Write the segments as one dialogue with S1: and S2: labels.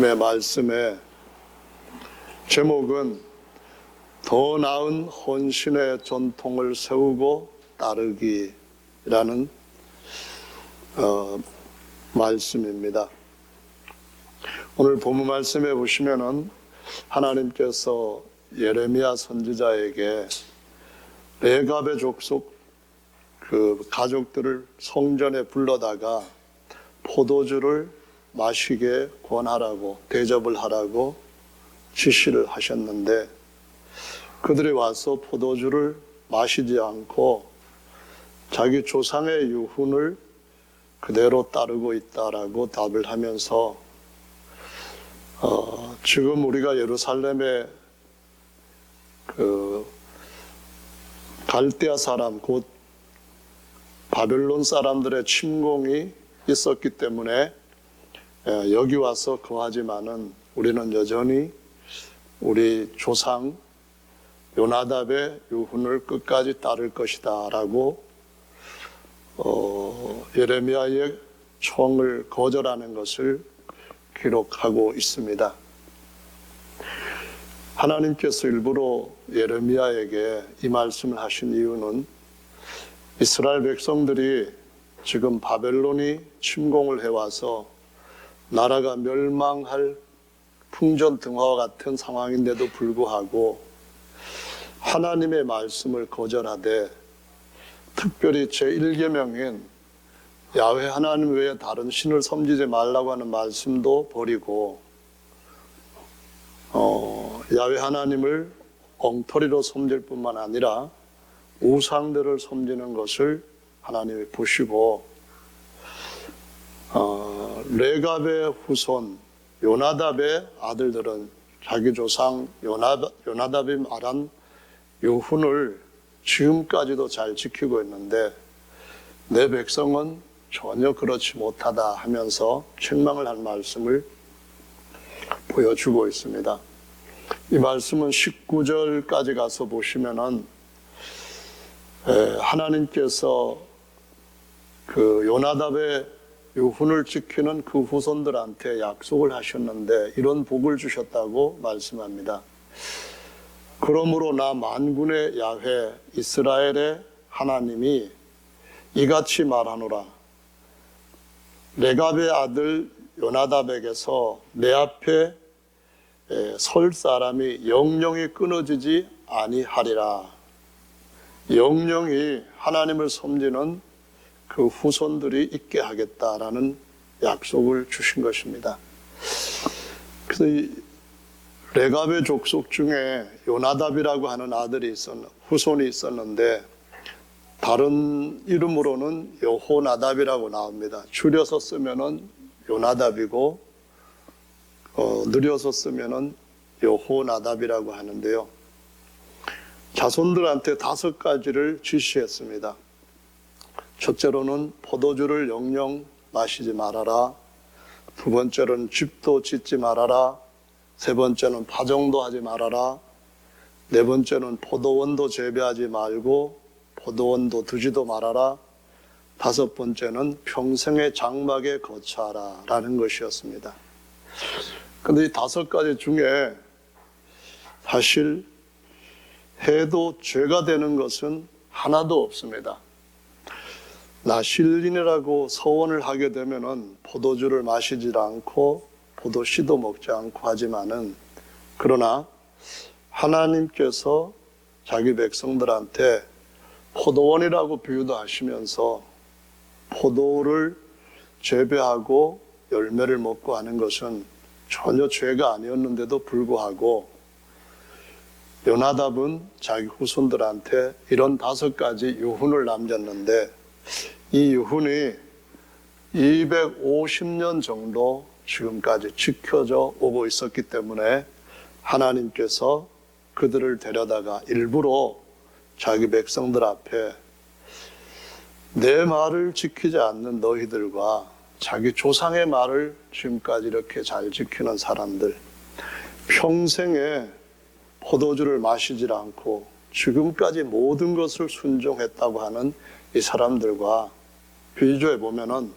S1: 오늘 말씀의 제목은 더 나은 헌신의 전통을 세우고 따르기라는 말씀입니다. 오늘 본문 말씀에 보시면은 하나님께서 예레미야 선지자에게 레갑의 족속 그 가족들을 성전에 불러다가 포도주를 마시게 권하라고, 대접을 하라고 지시를 하셨는데, 그들이 와서 포도주를 마시지 않고 자기 조상의 유훈을 그대로 따르고 있다라고 답을 하면서 지금 우리가 예루살렘에 그 갈대아 사람, 곧 바벨론 사람들의 침공이 있었기 때문에 여기 와서 거하지만은 우리는 여전히 우리 조상 요나답의 유훈을 끝까지 따를 것이다 라고 예레미야의 청을 거절하는 것을 기록하고 있습니다. 하나님께서 일부러 예레미야에게 이 말씀을 하신 이유는 이스라엘 백성들이 지금 바벨론이 침공을 해와서 나라가 멸망할 풍전등화와 같은 상황인데도 불구하고 하나님의 말씀을 거절하되, 특별히 제1계명인 야훼 하나님 외에 다른 신을 섬기지 말라고 하는 말씀도 버리고 야훼 하나님을 엉터리로 섬길 뿐만 아니라 우상들을 섬기는 것을 하나님이 보시고 레갑의 후손 요나답의 아들들은 자기 조상 요나답이 말한 유훈을 지금까지도 잘 지키고 있는데 내 백성은 전혀 그렇지 못하다 하면서 책망을 한 말씀을 보여주고 있습니다. 이 말씀은 19절까지 가서 보시면은 하나님께서 그 요나답의 유훈을 지키는 그 후손들한테 약속을 하셨는데 이런 복을 주셨다고 말씀합니다. 그러므로 나 만군의 야훼 이스라엘의 하나님이 이같이 말하노라. 레갑의 아들 요나답에게서 내 앞에 설 사람이 영영이 끊어지지 아니하리라. 영영이 하나님을 섬기는 그 후손들이 있게 하겠다라는 약속을 주신 것입니다. 그래서 이 레갑의 족속 중에 요나답이라고 하는 후손이 있었는데 다른 이름으로는 여호나답이라고 나옵니다. 줄여서 쓰면은 요나답이고 늘려서 쓰면은 여호나답이라고 하는데요. 자손들한테 5가지를 지시했습니다. 첫째로는 포도주를 영영 마시지 말아라. 두 번째로는 집도 짓지 말아라. 세 번째는 파종도 하지 말아라. 네 번째는 포도원도 재배하지 말고 포도원도 두지도 말아라. 5번째는 평생의 장막에 거처하라 라는 것이었습니다. 그런데 이 5가지 중에 사실 해도 죄가 되는 것은 하나도 없습니다. 나실린이라고 서원을 하게 되면은 포도주를 마시지 않고 포도씨도 먹지 않고 하지만은, 그러나 하나님께서 자기 백성들한테 포도원이라고 비유도 하시면서 포도를 재배하고 열매를 먹고 하는 것은 전혀 죄가 아니었는데도 불구하고 요나답은 자기 후손들한테 이런 5가지 유훈을 남겼는데 이 유훈이 250년 정도 지금까지 지켜져 오고 있었기 때문에 하나님께서 그들을 데려다가 일부러 자기 백성들 앞에 내 말을 지키지 않는 너희들과 자기 조상의 말을 지금까지 이렇게 잘 지키는 사람들, 평생에 포도주를 마시지 않고 지금까지 모든 것을 순종했다고 하는 이 사람들과 비교해 보면은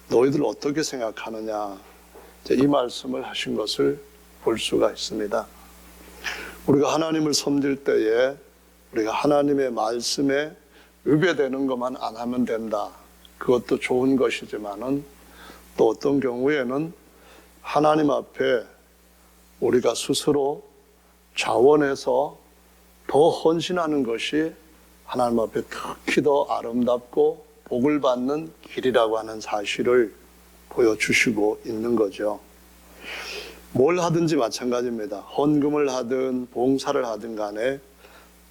S1: 너희들 어떻게 생각하느냐 이 말씀을 하신 것을 볼 수가 있습니다. 우리가 하나님을 섬길 때에 우리가 하나님의 말씀에 위배되는 것만 안 하면 된다. 그것도 좋은 것이지만은 또 어떤 경우에는 하나님 앞에 우리가 스스로 자원해서 더 헌신하는 것이 하나님 앞에 특히 더 아름답고 복을 받는 길이라고 하는 사실을 보여주시고 있는 거죠. 뭘 하든지 마찬가지입니다. 헌금을 하든 봉사를 하든 간에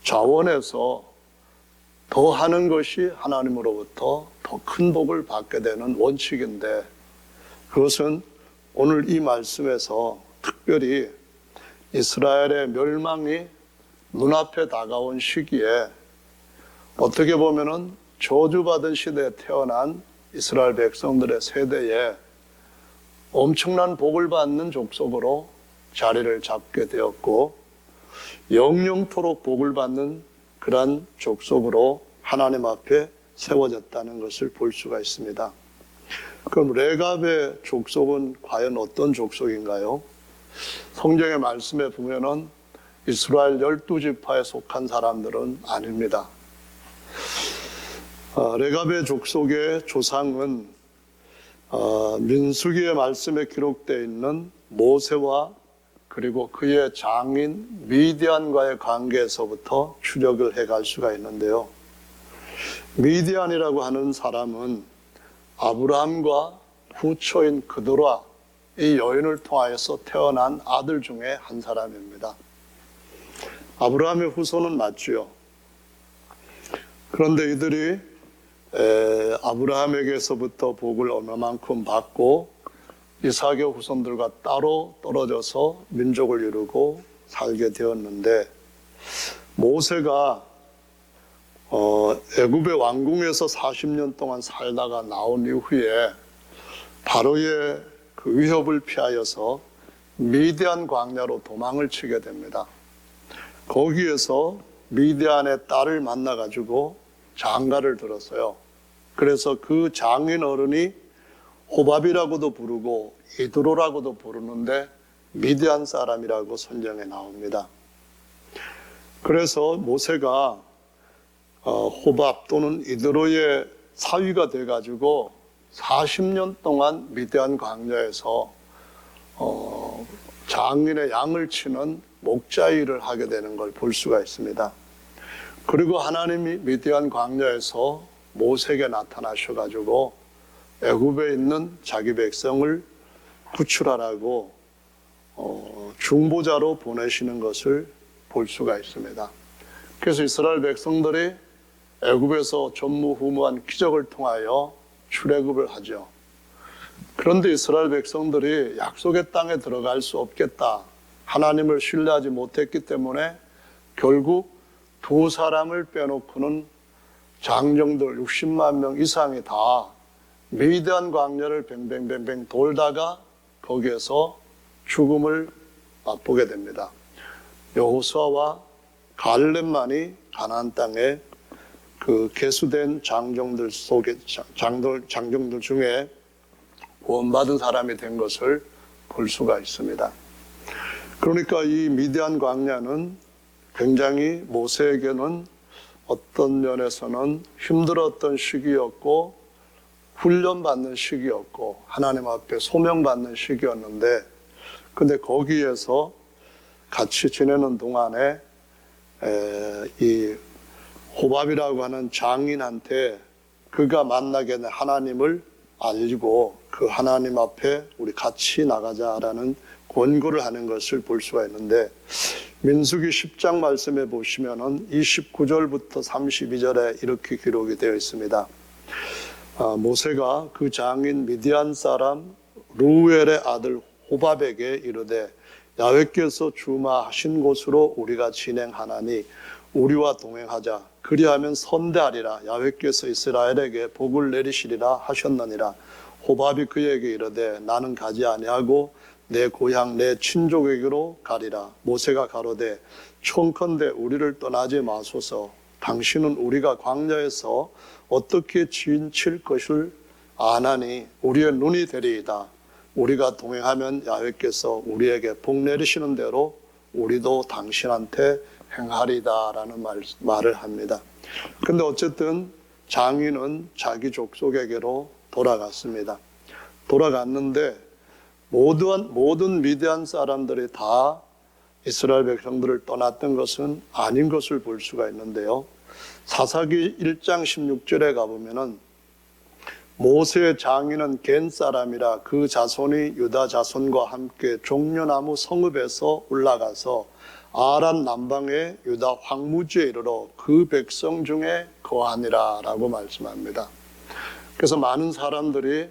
S1: 자원해서 더 하는 것이 하나님으로부터 더 큰 복을 받게 되는 원칙인데, 그것은 오늘 이 말씀에서 특별히 이스라엘의 멸망이 눈앞에 다가온 시기에 어떻게 보면은 저주받은 시대에 태어난 이스라엘 백성들의 세대에 엄청난 복을 받는 족속으로 자리를 잡게 되었고, 영영토록 복을 받는 그러한 족속으로 하나님 앞에 세워졌다는 것을 볼 수가 있습니다. 그럼 레갑의 족속은 과연 어떤 족속인가요? 성경의 말씀에 보면은 이스라엘 12지파에 속한 사람들은 아닙니다. 레갑의 족속의 조상은 민수기의 말씀에 기록되어 있는 모세와 그리고 그의 장인 미디안과의 관계에서부터 추적을 해갈 수가 있는데요. 미디안이라고 하는 사람은 아브라함과 후처인 그도라 이 여인을 통하여서 태어난 아들 중에 한 사람입니다. 아브라함의 후손은 맞지요. 그런데 이들이 아브라함에게서부터 복을 얼마만큼 받고 이삭의 후손들과 따로 떨어져서 민족을 이루고 살게 되었는데, 모세가 애굽의 왕궁에서 40년 동안 살다가 나온 이후에 바로의 그 위협을 피하여서 미디안 광야로 도망을 치게 됩니다. 거기에서 미디안의 딸을 만나가지고 장가를 들었어요. 그래서 그 장인 어른이 호밥이라고도 부르고 이드로라고도 부르는데 미디안 사람이라고 성경에 나옵니다. 그래서 모세가 호밥 또는 이드로의 사위가 돼가지고 40년 동안 미디안 광야에서 장인의 양을 치는 목자 일을 하게 되는 걸 볼 수가 있습니다. 그리고 하나님이 미디안 광야에서 모세에게 나타나셔가지고 애굽에 있는 자기 백성을 구출하라고 중보자로 보내시는 것을 볼 수가 있습니다. 그래서 이스라엘 백성들이 애굽에서 전무후무한 기적을 통하여 출애굽을 하죠. 그런데 이스라엘 백성들이 약속의 땅에 들어갈 수 없겠다, 하나님을 신뢰하지 못했기 때문에 결국 두 사람을 빼놓고는 장정들 60만 명 이상이 다 미디안 광야를 뱅뱅뱅뱅 돌다가 거기에서 죽음을 맛보게 됩니다. 여호수아와 갈렙만이 가나안 땅에 그 계수된 장정들 속에 장정들 중에 구원받은 사람이 된 것을 볼 수가 있습니다. 그러니까 이 미디안 광야는 굉장히 모세에게는 어떤 면에서는 힘들었던 시기였고 훈련받는 시기였고 하나님 앞에 소명받는 시기였는데, 근데 거기에서 같이 지내는 동안에 이 호밥이라고 하는 장인한테 그가 만나게 된 하나님을 알리고 그 하나님 앞에 우리 같이 나가자라는 권고를 하는 것을 볼 수가 있는데, 민수기 10장 말씀에 보시면은 29절부터 32절에 이렇게 기록이 되어 있습니다. 모세가 그 장인 미디안 사람 루엘의 아들 호밥에게 이르되 야훼께서 주마하신 곳으로 우리가 진행하나니 우리와 동행하자. 그리하면 선대하리라. 야훼께서 이스라엘에게 복을 내리시리라 하셨느니라. 호밥이 그에게 이르되 나는 가지 아니하고 내 고향 내 친족에게로 가리라. 모세가 가로되 청컨대 우리를 떠나지 마소서. 당신은 우리가 광야에서 어떻게 지칠 것을 아나니 우리의 눈이 되리이다. 우리가 동행하면 야훼께서 우리에게 복 내리시는 대로 우리도 당신한테 행하리다라는 말을 합니다. 근데 어쨌든 장인은 자기 족속에게로 돌아갔습니다. 돌아갔는데 모든 미디안 사람들이 다 이스라엘 백성들을 떠났던 것은 아닌 것을 볼 수가 있는데요. 사사기 1장 16절에 가보면은 모세의 장인은 겐 사람이라 그 자손이 유다 자손과 함께 종려나무 성읍에서 올라가서 아란 남방의 유다 황무지에 이르러 그 백성 중에 거하니라 라고 말씀합니다. 그래서 많은 사람들이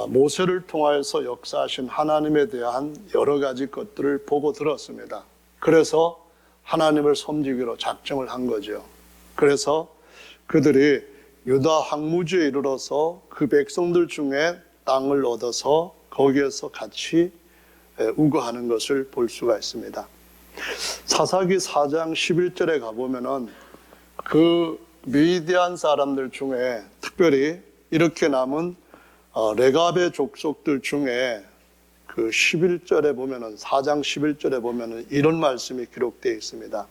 S1: 모세를 통하여서 역사하신 하나님에 대한 여러 가지 것들을 보고 들었습니다. 그래서 하나님을 섬기기로 작정을 한 거죠. 그래서 그들이 유다 황무지에 이르러서 그 백성들 중에 땅을 얻어서 거기에서 같이 우거하는 것을 볼 수가 있습니다. 사사기 4장 11절에 가보면은 그 미디안 사람들 중에 특별히 이렇게 남은 레갑의 족속들 중에 그 11절에 보면은 4장 11절에 보면은 이런 말씀이 기록되어 있습니다.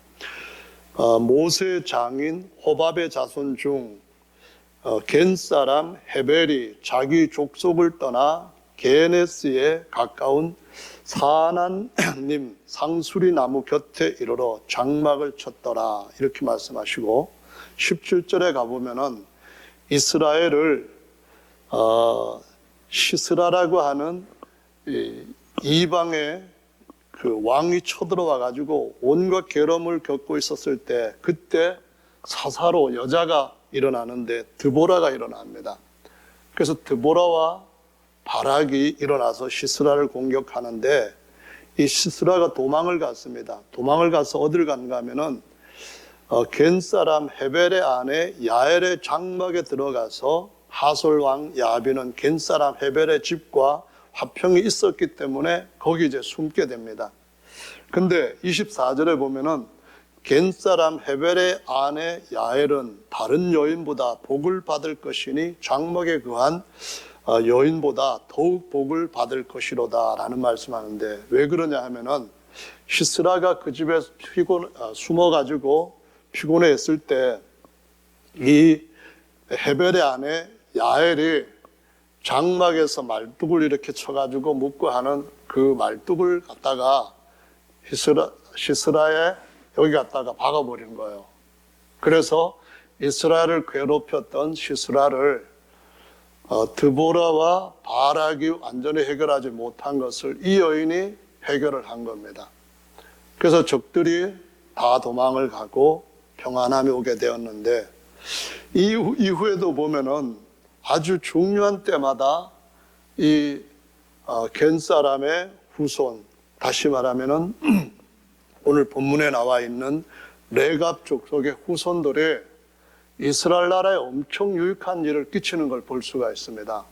S1: 모세 장인 호밥의 자손 중 겐 사람 헤벨이 자기 족속을 떠나 게네스에 가까운 사난님 상수리 나무 곁에 이르러 장막을 쳤더라 이렇게 말씀하시고 17절에 가보면은 이스라엘을 시스라라고 하는 이방의 그 왕이 쳐들어와 가지고 온갖 괴로움을 겪고 있었을 때 그때 사사로 여자가 일어나는데 드보라가 일어납니다. 그래서 드보라와 바락이 일어나서 시스라를 공격하는데 이 시스라가 도망을 갔습니다. 도망을 가서 어딜 갔는가 하면은 겐 사람 헤벨의 아내 야엘의 장막에 들어가서 하솔 왕 야비는 겐 사람 헤벨의 집과 화평이 있었기 때문에 거기 이제 숨게 됩니다. 근데 24절에 보면은 겐 사람 헤벨의 아내 야엘은 다른 여인보다 복을 받을 것이니 장막에 거한 여인보다 더욱 복을 받을 것이로다 라는 말씀하는데 왜 그러냐 하면은 시스라가 그 집에 숨어가지고 피곤해 있을 때 이 헤벨의 아내 야엘이 장막에서 말뚝을 이렇게 쳐가지고 묶고 하는 그 말뚝을 갖다가 시스라의 여기 갖다가 박아버린 거예요. 그래서 이스라엘을 괴롭혔던 시스라를 드보라와 바락이 완전히 해결하지 못한 것을 이 여인이 해결을 한 겁니다. 그래서 적들이 다 도망을 가고 평안함이 오게 되었는데 이후에도 보면은 아주 중요한 때마다 이 겐 사람의 후손, 다시 말하면은 오늘 본문에 나와 있는 레갑 족속의 후손들이 이스라엘 나라에 엄청 유익한 일을 끼치는 걸 볼 수가 있습니다.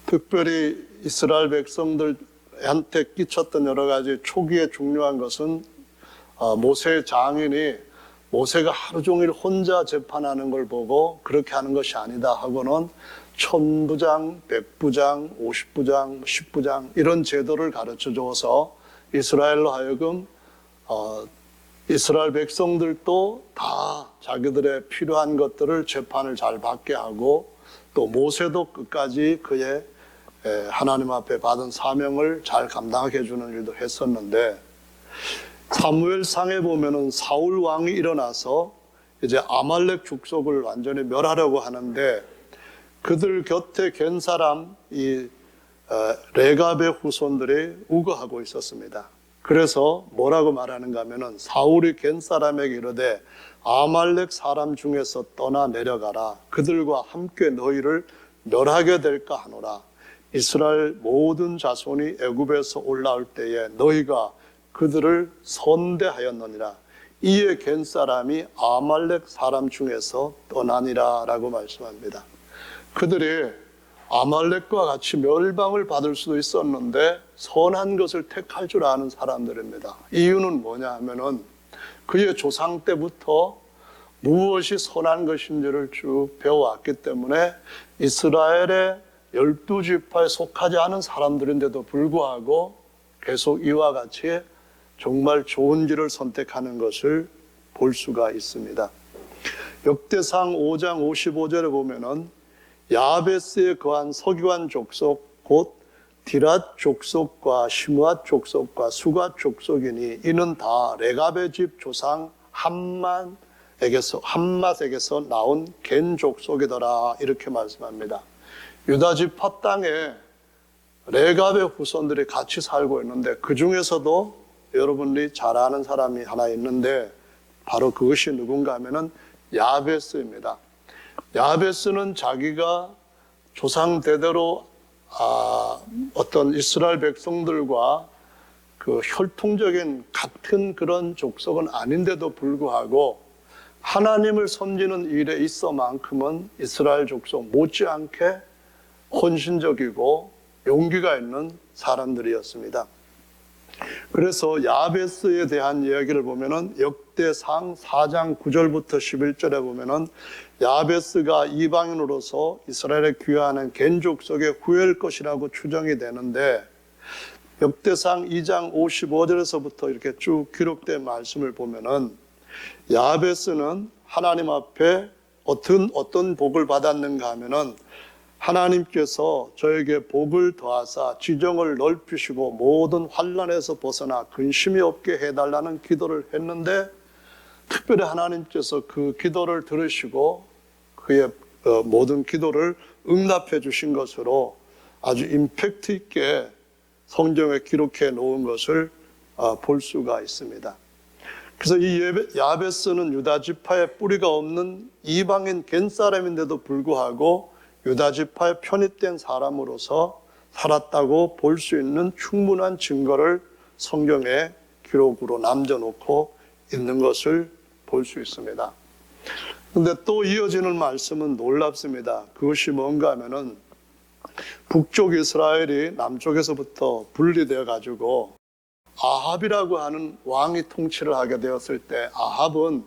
S1: 특별히 이스라엘 백성들한테 끼쳤던 여러 가지 초기에 중요한 것은 모세의 장인이 모세가 하루 종일 혼자 재판하는 걸 보고 그렇게 하는 것이 아니다 하고는 1000부장, 100부장, 50부장, 10부장 이런 제도를 가르쳐줘서 이스라엘로 하여금 이스라엘 백성들도 다 자기들의 필요한 것들을 재판을 잘 받게 하고 또 모세도 끝까지 그의 하나님 앞에 받은 사명을 잘 감당하게 해주는 일도 했었는데 사무엘상에 보면은 사울 왕이 일어나서 이제 아말렉 족속을 완전히 멸하려고 하는데 그들 곁에 겐 사람 이 레갑의 후손들이 우거하고 있었습니다. 그래서 뭐라고 말하는가 하면은 사울이 겐 사람에게 이르되 아말렉 사람 중에서 떠나 내려가라. 그들과 함께 너희를 멸하게 될까 하노라. 이스라엘 모든 자손이 애굽에서 올라올 때에 너희가 그들을 선대하였느니라. 이에 겐 사람이 아말렉 사람 중에서 떠나니라 라고 말씀합니다. 그들이 아말렉과 같이 멸망을 받을 수도 있었는데 선한 것을 택할 줄 아는 사람들입니다. 이유는 뭐냐 하면은 그의 조상 때부터 무엇이 선한 것인지를 쭉 배워왔기 때문에 이스라엘의 12지파에 속하지 않은 사람들인데도 불구하고 계속 이와 같이 정말 좋은 길을 선택하는 것을 볼 수가 있습니다. 역대상 5장 55절에 보면은 야베스에 거한 서기관 족속 곧 디랏 족속과 시므앗 족속과 수갓 족속이니 이는 다 레갑의 집 조상 함맛에게서 나온 겐 족속이더라, 이렇게 말씀합니다. 유다 지파 땅에 레갑의 후손들이 같이 살고 있는데 그 중에서도 여러분들이 잘 아는 사람이 하나 있는데 바로 그것이 누군가 하면은 야베스입니다. 야베스는 자기가 조상 대대로 어떤 이스라엘 백성들과 그 혈통적인 같은 그런 족속은 아닌데도 불구하고 하나님을 섬기는 일에 있어만큼은 이스라엘 족속 못지않게 헌신적이고 용기가 있는 사람들이었습니다. 그래서 야베스에 대한 이야기를 보면은 역대상 4장 9절부터 11절에 보면은 야베스가 이방인으로서 이스라엘에 귀화하는 겐 족속의 후예일 것이라고 추정이 되는데, 역대상 2장 55절에서부터 이렇게 쭉 기록된 말씀을 보면은 야베스는 하나님 앞에 어떤 복을 받았는가 하면은 하나님께서 저에게 복을 더하사 지정을 넓히시고 모든 환난에서 벗어나 근심이 없게 해달라는 기도를 했는데, 특별히 하나님께서 그 기도를 들으시고 그의 모든 기도를 응답해 주신 것으로 아주 임팩트 있게 성경에 기록해 놓은 것을 볼 수가 있습니다. 그래서 이 야베스는 유다 지파에 뿌리가 없는 이방인 겐 사람인데도 불구하고 유다 지파에 편입된 사람으로서 살았다고 볼 수 있는 충분한 증거를 성경에 기록으로 남겨놓고 있는 것을 볼 수 있습니다. 그런데 또 이어지는 말씀은 놀랍습니다. 그것이 뭔가 하면은 북쪽 이스라엘이 남쪽에서부터 분리되어 가지고 아합이라고 하는 왕이 통치를 하게 되었을 때, 아합은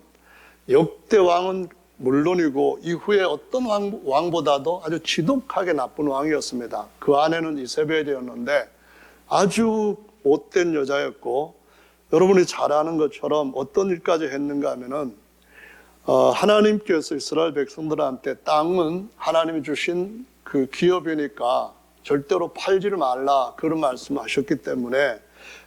S1: 역대 왕은 물론이고 이후에 어떤 왕보다도 아주 지독하게 나쁜 왕이었습니다. 그 아내는 이세벨이었는데 아주 못된 여자였고, 여러분이 잘 아는 것처럼 어떤 일까지 했는가 하면은 하나님께서 이스라엘 백성들한테 땅은 하나님이 주신 그 기업이니까 절대로 팔지를 말라, 그런 말씀하셨기 때문에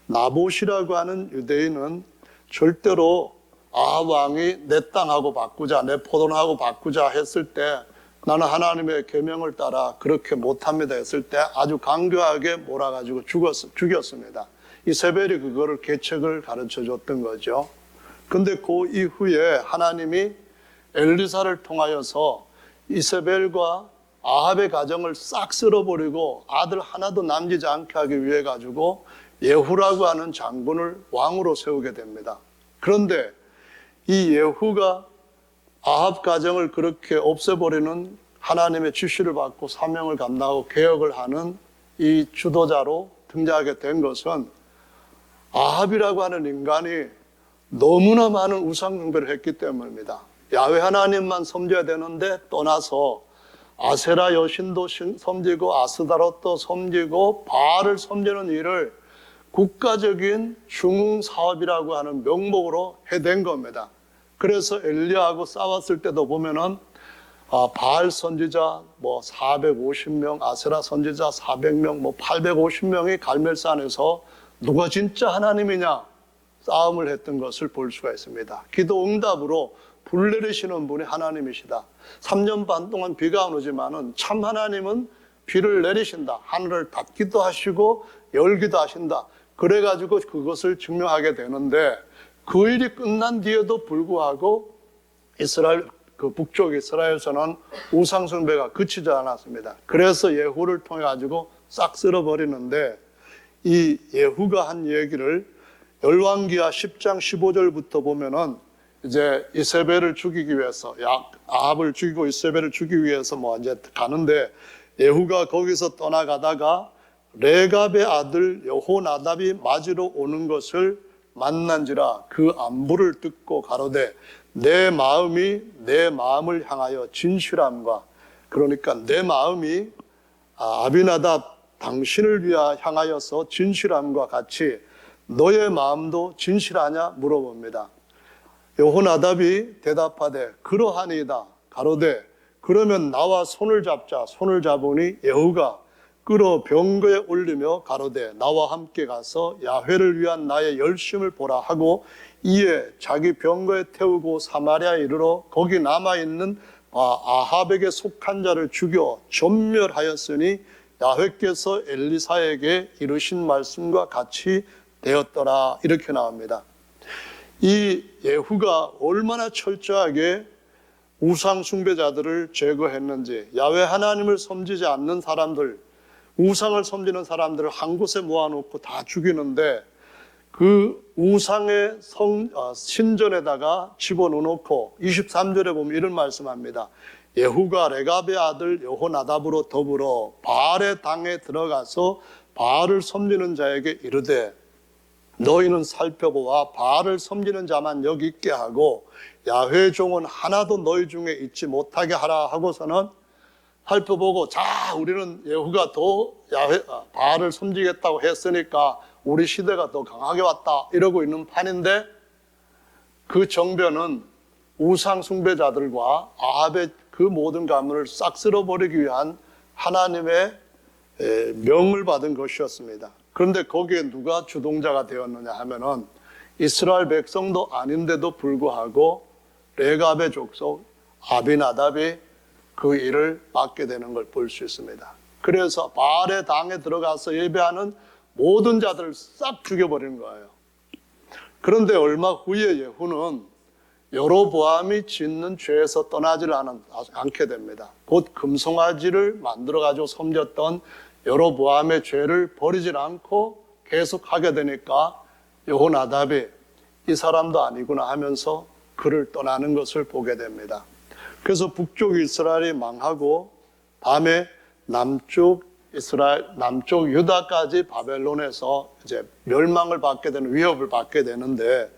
S1: 나봇이라고 하는 유대인은 절대로 아합 왕이 내 땅하고 바꾸자, 내 포도나하고 바꾸자 했을 때 나는 하나님의 계명을 따라 그렇게 못합니다 했을 때 아주 강교하게 몰아가지고 죽였습니다. 이세벨이 그거를 계책을 가르쳐 줬던 거죠. 근데 그 이후에 하나님이 엘리사를 통하여서 이세벨과 아합의 가정을 싹 쓸어버리고 아들 하나도 남기지 않게 하기 위해 가지고 예후라고 하는 장군을 왕으로 세우게 됩니다. 그런데 이 예후가 아합 가정을 그렇게 없애버리는 하나님의 지시를 받고 사명을 감당하고 개혁을 하는 이 주도자로 등장하게 된 것은 아합이라고 하는 인간이 너무나 많은 우상 숭배를 했기 때문입니다. 야훼 하나님만 섬겨야 되는데 떠나서 아세라 여신도 섬기고 아스다롯도 섬기고 바알을 섬기는 일을 국가적인 중흥사업이라고 하는 명목으로 해댄 겁니다. 그래서 엘리야하고 싸웠을 때도 보면은 바알 선지자 450명, 아세라 선지자 400명, 850명이 갈멜산에서 누가 진짜 하나님이냐 싸움을 했던 것을 볼 수가 있습니다. 기도 응답으로 불 내리시는 분이 하나님이시다. 3년 반 동안 비가 안 오지만은 참 하나님은 비를 내리신다. 하늘을 닫기도 하시고 열기도 하신다. 그래가지고 그것을 증명하게 되는데, 그 일이 끝난 뒤에도 불구하고 이스라엘, 그 북쪽 이스라엘에서는 우상숭배가 그치지 않았습니다. 그래서 예후를 통해 가지고 싹 쓸어버리는데, 이 예후가 한 얘기를 열왕기하 10장 15절부터 보면은 이제 이세벨을 죽이기 위해서, 아합을 죽이고 이세벨을 죽이기 위해서 이제 가는데, 예후가 거기서 떠나가다가 레갑의 아들 여호나답이 맞으러 오는 것을 만난지라 그 안부를 듣고 가로되 내 마음이 내 마음을 향하여 진실함과, 그러니까 내 마음이 아비나답 당신을 향하여서 진실함과 같이 너의 마음도 진실하냐 물어봅니다. 여호나답이 대답하되 그러하니이다. 가로되 그러면 나와 손을 잡자. 손을 잡으니 예후가 끌어 병거에 올리며 가로되 나와 함께 가서 야훼를 위한 나의 열심을 보라 하고 이에 자기 병거에 태우고 사마리아에 이르러 거기 남아있는 아합에게 속한 자를 죽여 전멸하였으니 야훼께서 엘리사에게 이르신 말씀과 같이 되었더라. 이렇게 나옵니다. 이 예후가 얼마나 철저하게 우상 숭배자들을 제거했는지, 야훼 하나님을 섬기지 않는 사람들, 우상을 섬기는 사람들을 한 곳에 모아놓고 다 죽이는데 그 우상의 신전에다가 집어넣고 23절에 보면 이런 말씀합니다. 예후가 레갑의 아들 여호나답으로 더불어 바알의 당에 들어가서 바알을 섬기는 자에게 이르되 너희는 살펴보아 바알을 섬기는 자만 여기 있게 하고 야훼 종은 하나도 너희 중에 있지 못하게 하라 하고서는 살펴보고 자 우리는 예후가 더 바알을 섬기겠다고 했으니까 우리 시대가 더 강하게 왔다 이러고 있는 판인데 그 정변은 우상 숭배자들과 아합의 그 모든 가문을 싹 쓸어버리기 위한 하나님의 명을 받은 것이었습니다. 그런데 거기에 누가 주동자가 되었느냐 하면은 이스라엘 백성도 아닌데도 불구하고 레갑의 족속 아비나답이 그 일을 맡게 되는 걸 볼 수 있습니다. 그래서 바알의 당에 들어가서 예배하는 모든 자들을 싹 죽여버린 거예요. 그런데 얼마 후에 예후는 여로보암이 짓는 죄에서 떠나지를 않게 됩니다. 곧 금송아지를 만들어가지고 섬겼던 여로보암의 죄를 버리질 않고 계속 하게 되니까 여호나답이 이 사람도 아니구나 하면서 그를 떠나는 것을 보게 됩니다. 그래서 북쪽 이스라엘이 망하고 밤에 남쪽 유다까지 바벨론에서 이제 멸망을 받게 되는 위협을 받게 되는데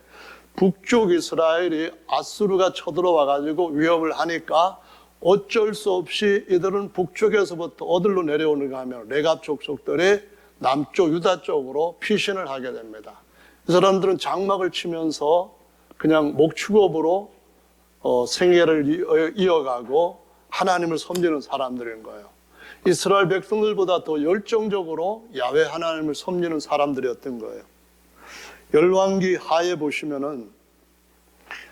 S1: 북쪽 이스라엘이 아수르가 쳐들어와 가지고 위협을 하니까 어쩔 수 없이 이들은 북쪽에서부터 어디로 내려오는가 하면 레갑 족속들이 남쪽 유다 쪽으로 피신을 하게 됩니다. 이 사람들은 장막을 치면서 그냥 목축업으로 생애를 이어가고 하나님을 섬기는 사람들인 거예요. 이스라엘 백성들보다 더 열정적으로 야훼 하나님을 섬기는 사람들이었던 거예요. 열왕기 하에 보시면은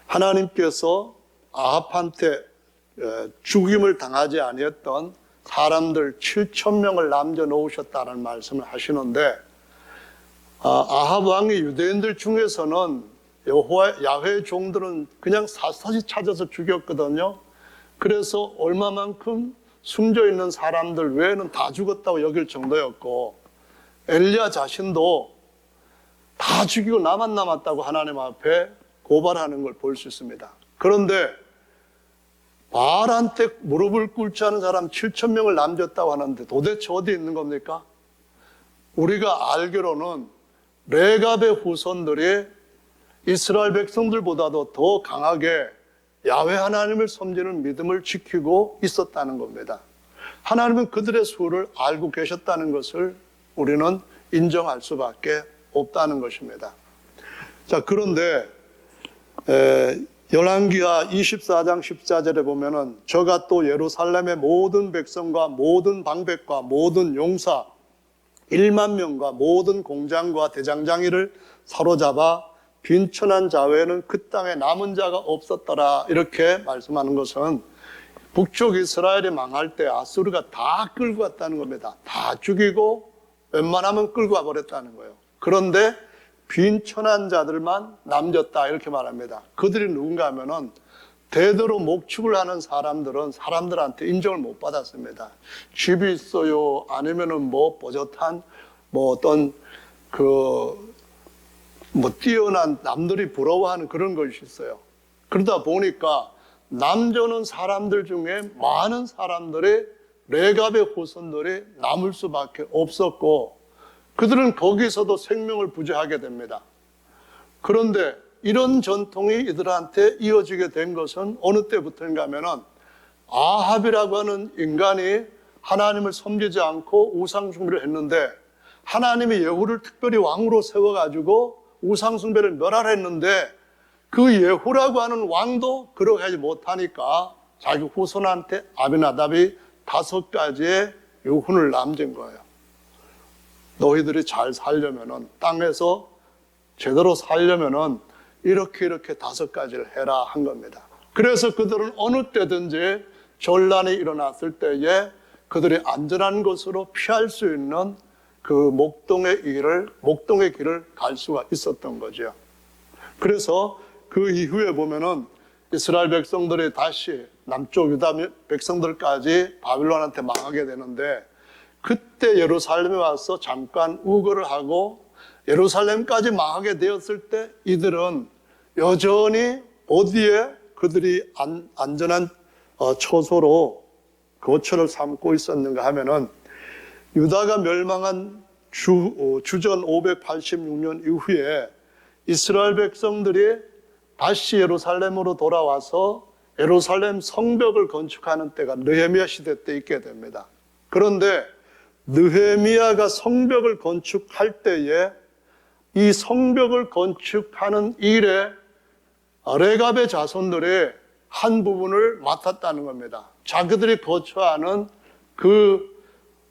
S1: 하나님께서 아합한테 죽임을 당하지 아니했던 사람들 7,000명을 남겨놓으셨다는 말씀을 하시는데 아합 왕이 유대인들 중에서는 야훼 종들은 그냥 샅샅이 찾아서 죽였거든요. 그래서 얼마만큼 숨져있는 사람들 외에는 다 죽었다고 여길 정도였고 엘리야 자신도 다 죽이고 나만 남았다고 하나님 앞에 고발하는 걸 볼 수 있습니다. 그런데 바알한테 무릎을 꿇지 않은 사람 7,000명을 남겼다고 하는데 도대체 어디 있는 겁니까? 우리가 알기로는 레갑의 후손들이 이스라엘 백성들보다도 더 강하게 야훼 하나님을 섬기는 믿음을 지키고 있었다는 겁니다. 하나님은 그들의 수를 알고 계셨다는 것을 우리는 인정할 수밖에 없다는 것입니다. 자, 그런데 열왕기하 24장 14절에 보면은 저가 또 예루살렘의 모든 백성과 모든 방백과 모든 용사 1만 명과 모든 공장과 대장장이를 사로잡아 빈천한 자외에는 그 땅에 남은 자가 없었더라. 이렇게 말씀하는 것은 북쪽 이스라엘이 망할 때 아수르가 다 끌고 왔다는 겁니다. 다 죽이고 웬만하면 끌고 와버렸다는 거예요. 그런데 빈천한 자들만 남겼다 이렇게 말합니다. 그들이 누군가 하면은 대대로 목축을 하는 사람들은 사람들한테 인정을 못 받았습니다. 집이 있어요. 아니면은 뭐 뽀젓한 뭐 어떤 뛰어난 남들이 부러워하는 그런 것이 있어요. 그러다 보니까 남겨놓은 사람들 중에 많은 사람들이 레갑의 후손들이 남을 수밖에 없었고 그들은 거기서도 생명을 부재하게 됩니다. 그런데 이런 전통이 이들한테 이어지게 된 것은 어느 때부터인가 하면은 아합이라고 하는 인간이 하나님을 섬기지 않고 우상숭배를 했는데 하나님이 예후를 특별히 왕으로 세워가지고 우상숭배를 멸하랬는데 그 예후라고 하는 왕도 그렇게 하지 못하니까 자기 후손한테 아비나답이 5가지의 유훈을 남긴 거예요. 너희들이 잘 살려면은, 땅에서 제대로 살려면은 이렇게 5가지를 해라 한 겁니다. 그래서 그들은 어느 때든지 전란이 일어났을 때에 그들이 안전한 곳으로 피할 수 있는 그 목동의 길을 갈 수가 있었던 거죠. 그래서 그 이후에 보면은 이스라엘 백성들이 다시 남쪽 유다 백성들까지 바빌론한테 망하게 되는데, 그때 예루살렘에 와서 잠깐 우거를 하고 예루살렘까지 망하게 되었을 때 이들은 여전히 어디에 그들이 안전한 처소로 거처를 삼고 있었는가 하면은, 유다가 멸망한 주전 586년 이후에 이스라엘 백성들이 다시 예루살렘으로 돌아와서 예루살렘 성벽을 건축하는 때가 느헤미야 시대 때 있게 됩니다. 그런데 느헤미야가 성벽을 건축할 때에 이 성벽을 건축하는 일에 레갑의 자손들이 한 부분을 맡았다는 겁니다. 자기들이 거처하는 그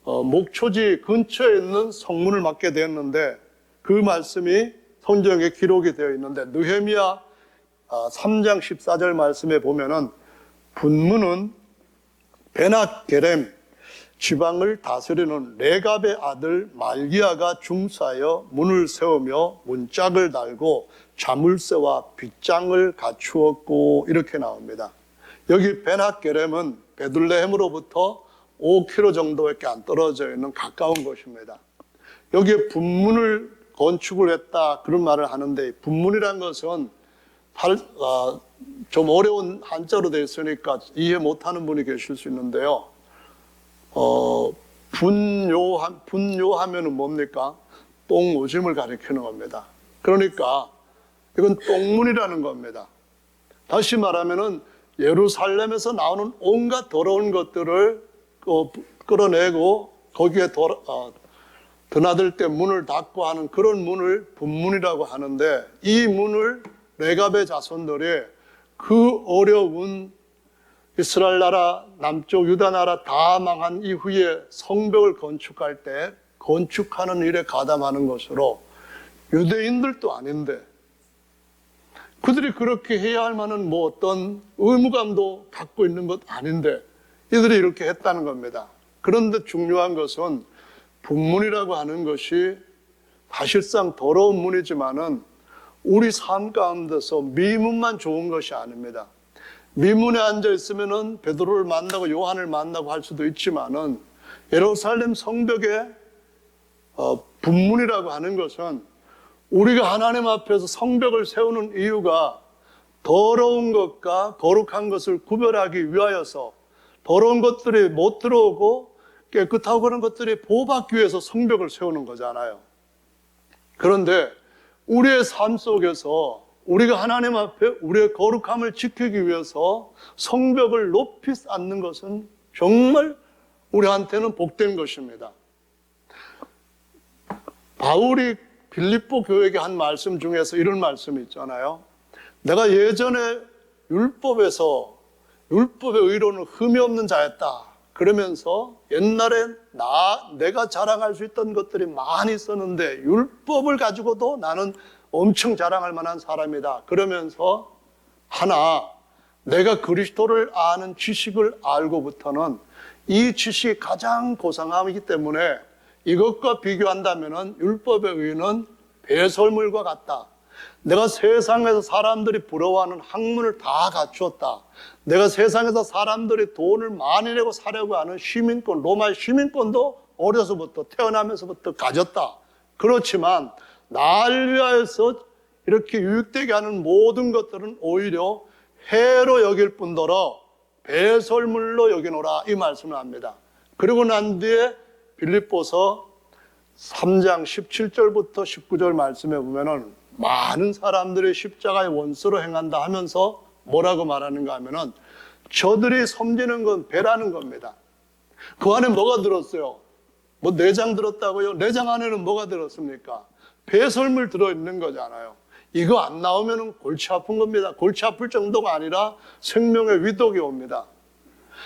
S1: 목초지 근처에 있는 성문을 맡게 되었는데, 그 말씀이 성경에 기록이 되어 있는데, 느헤미야 3장 14절 말씀에 보면은 분문은 베낫게렘 지방을 다스리는 레갑의 아들 말기야가 중사하여 문을 세우며 문짝을 달고 자물쇠와 빗장을 갖추었고, 이렇게 나옵니다. 여기 베낫게렘은 베들레헴으로부터 5km 정도밖에 안 떨어져 있는 가까운 곳입니다. 여기에 분문을 건축을 했다 그런 말을 하는데, 분문이란 것은 좀 어려운 한자로 되어 있으니까 이해 못하는 분이 계실 수 있는데요. 분요하면은 뭡니까? 똥오줌을 가리키는 겁니다. 그러니까 이건 똥문이라는 겁니다. 다시 말하면은 예루살렘에서 나오는 온갖 더러운 것들을 끌어내고 거기에 드나들 때 문을 닫고 하는 그런 문을 분문이라고 하는데, 이 문을 레갑의 자손들이 그 어려운 이스라엘 나라, 남쪽 유다 나라 다 망한 이후에 성벽을 건축할 때 건축하는 일에 가담하는 것으로, 유대인들도 아닌데 그들이 그렇게 해야 할 만한 뭐 어떤 의무감도 갖고 있는 것 아닌데 이들이 이렇게 했다는 겁니다. 그런데 중요한 것은 분문이라고 하는 것이 사실상 더러운 문이지만은 우리 삶 가운데서 미문만 좋은 것이 아닙니다. 미문에 앉아 있으면은 베드로를 만나고 요한을 만나고 할 수도 있지만은 예루살렘 성벽의 분문이라고 하는 것은 우리가 하나님 앞에서 성벽을 세우는 이유가 더러운 것과 거룩한 것을 구별하기 위하여서, 더러운 것들이 못 들어오고 깨끗하고 그런 것들이 보호받기 위해서 성벽을 세우는 거잖아요. 그런데 우리의 삶 속에서 우리가 하나님 앞에 우리의 거룩함을 지키기 위해서 성벽을 높이 쌓는 것은 정말 우리한테는 복된 것입니다. 바울이 빌립보 교회에게 한 말씀 중에서 이런 말씀이 있잖아요. 내가 예전에 율법의 의로는 흠이 없는 자였다. 그러면서 옛날에 내가 자랑할 수 있던 것들이 많이 있었는데 율법을 가지고도 나는 엄청 자랑할 만한 사람이다. 그러면서 내가 그리스도를 아는 지식을 알고부터는 이 지식이 가장 고상하기 때문에 이것과 비교한다면 율법의 의는 배설물과 같다. 내가 세상에서 사람들이 부러워하는 학문을 다 갖추었다. 내가 세상에서 사람들이 돈을 많이 내고 사려고 하는 시민권, 로마의 시민권도 어려서부터 태어나면서부터 가졌다. 그렇지만 나를 위하여서 이렇게 유익되게 하는 모든 것들은 오히려 해로 여길 뿐더러 배설물로 여기노라, 이 말씀을 합니다. 그리고 난 뒤에 빌립보서 3장 17절부터 19절 말씀에 보면은 많은 사람들이 십자가의 원수로 행한다 하면서 뭐라고 말하는가 하면은 저들이 섬기는 건 배라는 겁니다. 그 안에 뭐가 들었어요? 뭐 내장 들었다고요? 내장 안에는 뭐가 들었습니까? 배설물 들어있는 거잖아요. 이거 안 나오면 골치 아픈 겁니다. 골치 아플 정도가 아니라 생명의 위독이 옵니다.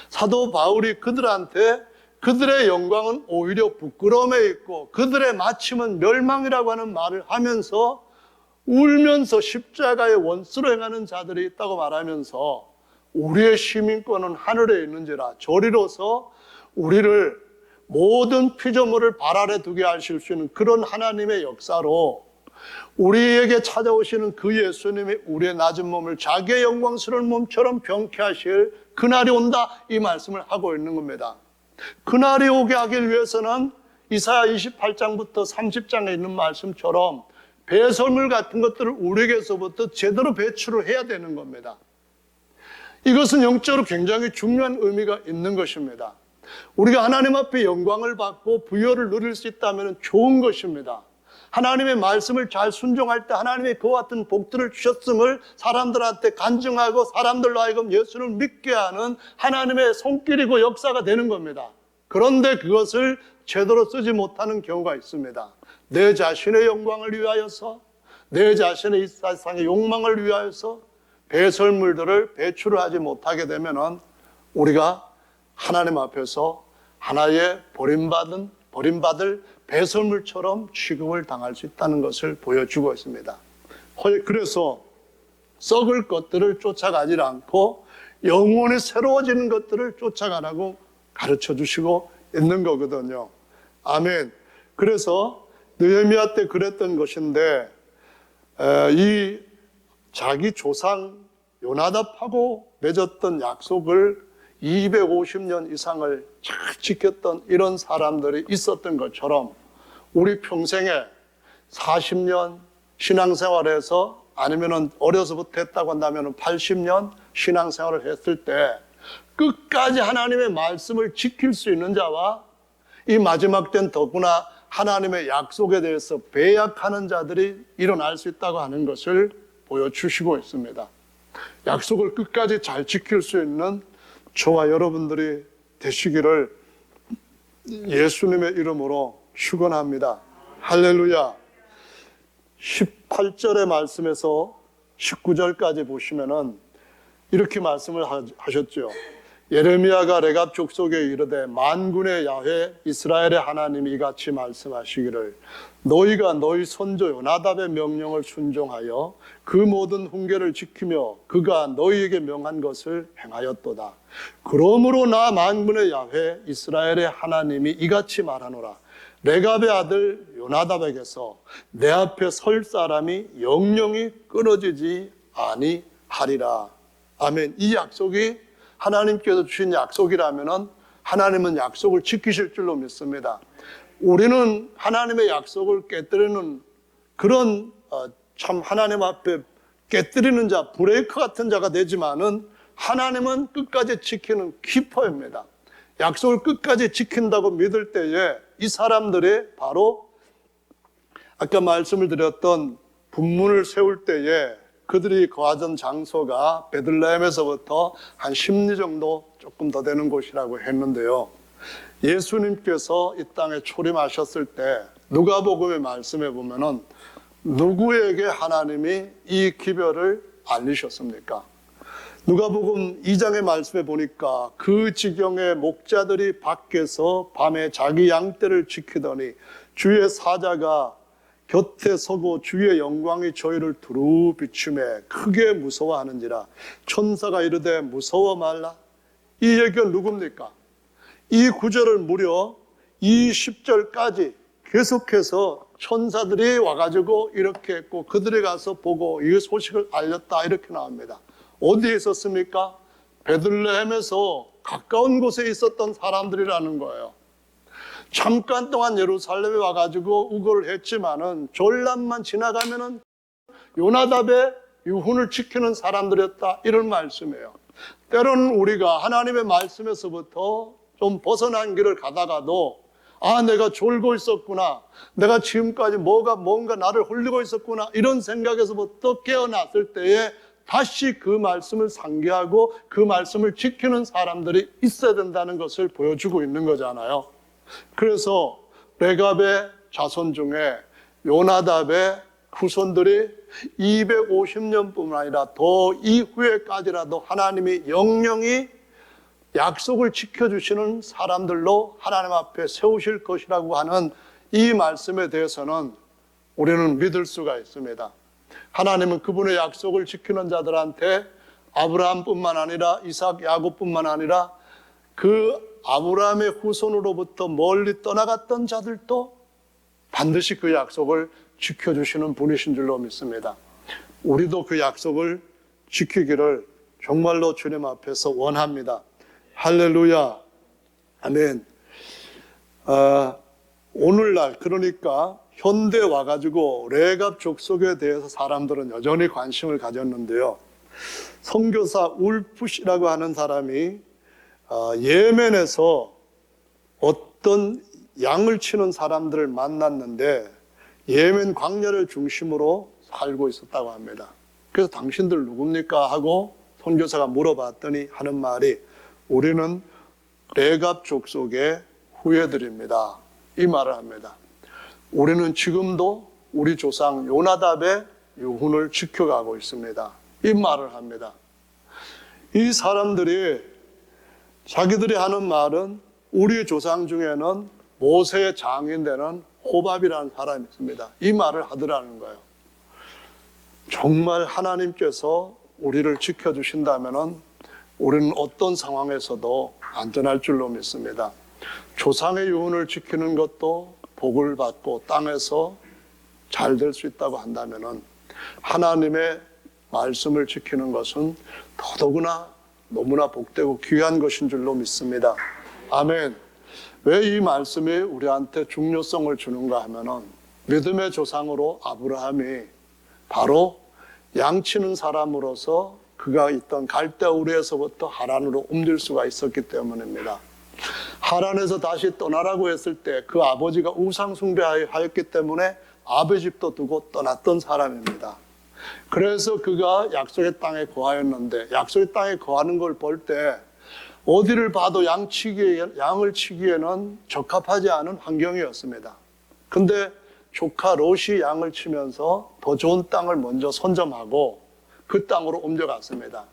S1: 사도 바울이 그들한테 그들의 영광은 오히려 부끄러움에 있고 그들의 마침은 멸망이라고 하는 말을 하면서 울면서 십자가의 원수로 행하는 자들이 있다고 말하면서 우리의 시민권은 하늘에 있는지라 저리로서 우리를 모든 피조물을 발 아래 두게 하실 수 있는 그런 하나님의 역사로 우리에게 찾아오시는 그 예수님이 우리의 낮은 몸을 자기의 영광스러운 몸처럼 병케 하실 그날이 온다, 이 말씀을 하고 있는 겁니다. 그날이 오게 하기 위해서는 이사야 28장부터 30장에 있는 말씀처럼 배설물 같은 것들을 우리에게서부터 제대로 배출을 해야 되는 겁니다. 이것은 영적으로 굉장히 중요한 의미가 있는 것입니다. 우리가 하나님 앞에 영광을 받고 부여를 누릴 수 있다면 좋은 것입니다. 하나님의 말씀을 잘 순종할 때 하나님이 그와 같은 복들을 주셨음을 사람들한테 간증하고 사람들로 하여금 예수를 믿게 하는 하나님의 손길이고 역사가 되는 겁니다. 그런데 그것을 제대로 쓰지 못하는 경우가 있습니다. 내 자신의 영광을 위하여서, 내 자신의 이 세상의 욕망을 위하여서 배설물들을 배출을 하지 못하게 되면 우리가 하나님 앞에서 하나의 버림받을 배설물처럼 취급을 당할 수 있다는 것을 보여주고 있습니다. 그래서 썩을 것들을 쫓아가지 않고 영원히 새로워지는 것들을 쫓아가라고 가르쳐 주시고 있는 거거든요. 아멘. 그래서 느헤미야 때 그랬던 것인데 이 자기 조상 요나답하고 맺었던 약속을 250년 이상을 잘 지켰던 이런 사람들이 있었던 것처럼 우리 평생에 40년 신앙생활에서 아니면 어려서부터 했다고 한다면 80년 신앙생활을 했을 때 끝까지 하나님의 말씀을 지킬 수 있는 자와 이 마지막 때는 더구나 하나님의 약속에 대해서 배약하는 자들이 일어날 수 있다고 하는 것을 보여주시고 있습니다. 약속을 끝까지 잘 지킬 수 있는 저와 여러분들이 되시기를 예수님의 이름으로 축원합니다. 할렐루야. 18절의 말씀에서 19절까지 보시면은 이렇게 말씀을 하셨죠. 예레미야가 레갑 족속에 이르되 만군의 야훼 이스라엘의 하나님이 이같이 말씀하시기를 너희가 너희 선조 요나답의 명령을 순종하여 그 모든 훈계를 지키며 그가 너희에게 명한 것을 행하였도다. 그러므로 나 만군의 야훼 이스라엘의 하나님이 이같이 말하노라. 레갑의 아들 요나답에게서 내 앞에 설 사람이 영영이 끊어지지 아니하리라. 아멘. 이 약속이 하나님께서 주신 약속이라면 하나님은 약속을 지키실 줄로 믿습니다. 우리는 하나님의 약속을 깨뜨리는 그런 참 하나님 앞에 깨뜨리는 자, 브레이크 같은 자가 되지만은 하나님은 끝까지 지키는 키퍼입니다. 약속을 끝까지 지킨다고 믿을 때에 이 사람들이 바로 아까 말씀을 드렸던 분문을 세울 때에 그들이 거하던 장소가 베들레헴에서부터 한 10리 정도 조금 더 되는 곳이라고 했는데요. 예수님께서 이 땅에 초림하셨을 때 누가복음의 말씀에 보면은 누구에게 하나님이 이 기별을 알리셨습니까? 누가복음 2장의 말씀에 보니까 그 지경의 목자들이 밖에서 밤에 자기 양떼를 지키더니 주의 사자가 곁에 서고 주의 영광이 저희를 두루 비추매 크게 무서워하는지라 천사가 이르되 무서워 말라. 이 얘기가 누굽니까? 이 구절을 무려 이 10절까지 계속해서 천사들이 와가지고 이렇게 했고 그들이 가서 보고 이 소식을 알렸다 이렇게 나옵니다. 어디에 있었습니까? 베들레헴에서 가까운 곳에 있었던 사람들이라는 거예요. 잠깐 동안 예루살렘에 와가지고 우거를 했지만은 졸람만 지나가면은 요나답의 유훈을 지키는 사람들이었다 이런 말씀이에요. 때로는 우리가 하나님의 말씀에서부터 좀 벗어난 길을 가다가도 내가 졸고 있었구나, 내가 지금까지 뭔가 나를 홀리고 있었구나 이런 생각에서부터 깨어났을 때에 다시 그 말씀을 상기하고 그 말씀을 지키는 사람들이 있어야 된다는 것을 보여주고 있는 거잖아요. 그래서 레갑의 자손 중에 요나답의 후손들이 250년뿐만 아니라 더 이후에까지라도 하나님이 영영이 약속을 지켜주시는 사람들로 하나님 앞에 세우실 것이라고 하는 이 말씀에 대해서는 우리는 믿을 수가 있습니다. 하나님은 그분의 약속을 지키는 자들한테 아브라함뿐만 아니라 이삭, 야곱뿐만 아니라 그 아브라함의 후손으로부터 멀리 떠나갔던 자들도 반드시 그 약속을 지켜주시는 분이신 줄로 믿습니다. 우리도 그 약속을 지키기를 정말로 주님 앞에서 원합니다. 할렐루야. 아멘. 오늘날 그러니까 현대 와가지고 레갑 족속에 대해서 사람들은 여전히 관심을 가졌는데요. 선교사 울프시라고 하는 사람이 예멘에서 어떤 양을 치는 사람들을 만났는데 예멘 광야를 중심으로 살고 있었다고 합니다. 그래서 당신들 누굽니까? 하고 선교사가 물어봤더니 하는 말이 우리는 레갑 족속의 후예들입니다. 이 말을 합니다. 우리는 지금도 우리 조상 요나답의 유훈을 지켜가고 있습니다. 이 말을 합니다. 이 사람들이 자기들이 하는 말은 우리 조상 중에는 모세의 장인 되는 호밥이라는 사람이 있습니다. 이 말을 하더라는 거예요. 정말 하나님께서 우리를 지켜주신다면 우리는 어떤 상황에서도 안전할 줄로 믿습니다. 조상의 유언을 지키는 것도 복을 받고 땅에서 잘 될 수 있다고 한다면 하나님의 말씀을 지키는 것은 더더구나 너무나 복되고 귀한 것인 줄로 믿습니다. 아멘. 왜 이 말씀이 우리한테 중요성을 주는가 하면은 믿음의 조상으로 아브라함이 바로 양치는 사람으로서 그가 있던 갈대우르에서부터 하란으로 옮길 수가 있었기 때문입니다. 하란에서 다시 떠나라고 했을 때 그 아버지가 우상 숭배하였기 때문에 아버지 집도 두고 떠났던 사람입니다. 그래서 그가 약속의 땅에 거하였는데 약속의 땅에 거하는 걸 볼 때 어디를 봐도 양을 치기에는 적합하지 않은 환경이었습니다. 근데 조카 롯이 양을 치면서 더 좋은 땅을 먼저 선점하고 그 땅으로 옮겨갔습니다.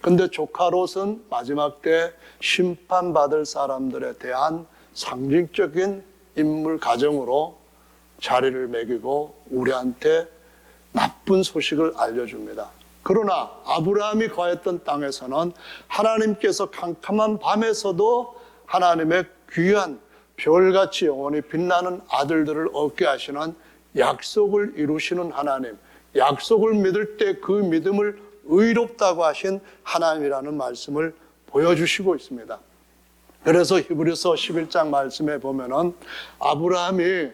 S1: 근데 조카 롯은 마지막 때 심판받을 사람들에 대한 상징적인 인물 가정으로 자리를 매기고 우리한테 나쁜 소식을 알려줍니다. 그러나 아브라함이 거했던 땅에서는 하나님께서 캄캄한 밤에서도 하나님의 귀한 별같이 영원히 빛나는 아들들을 얻게 하시는 약속을 이루시는 하나님, 약속을 믿을 때 그 믿음을 의롭다고 하신 하나님이라는 말씀을 보여주시고 있습니다. 그래서 히브리서 11장 말씀에 보면은 아브라함이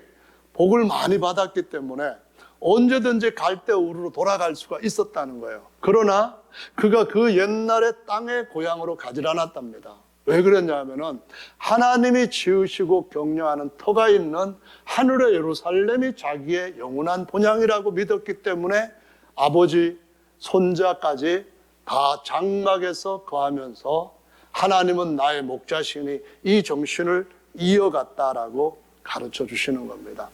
S1: 복을 많이 받았기 때문에 언제든지 갈대우르로 돌아갈 수가 있었다는 거예요. 그러나 그가 그 옛날의 땅의 고향으로 가지 않았답니다. 왜 그랬냐면은 하나님이 지으시고 격려하는 터가 있는 하늘의 예루살렘이 자기의 영원한 본향이라고 믿었기 때문에 아버지, 손자까지 다 장막에서 거하면서 하나님은 나의 목자시니 이 정신을 이어갔다라고 가르쳐 주시는 겁니다.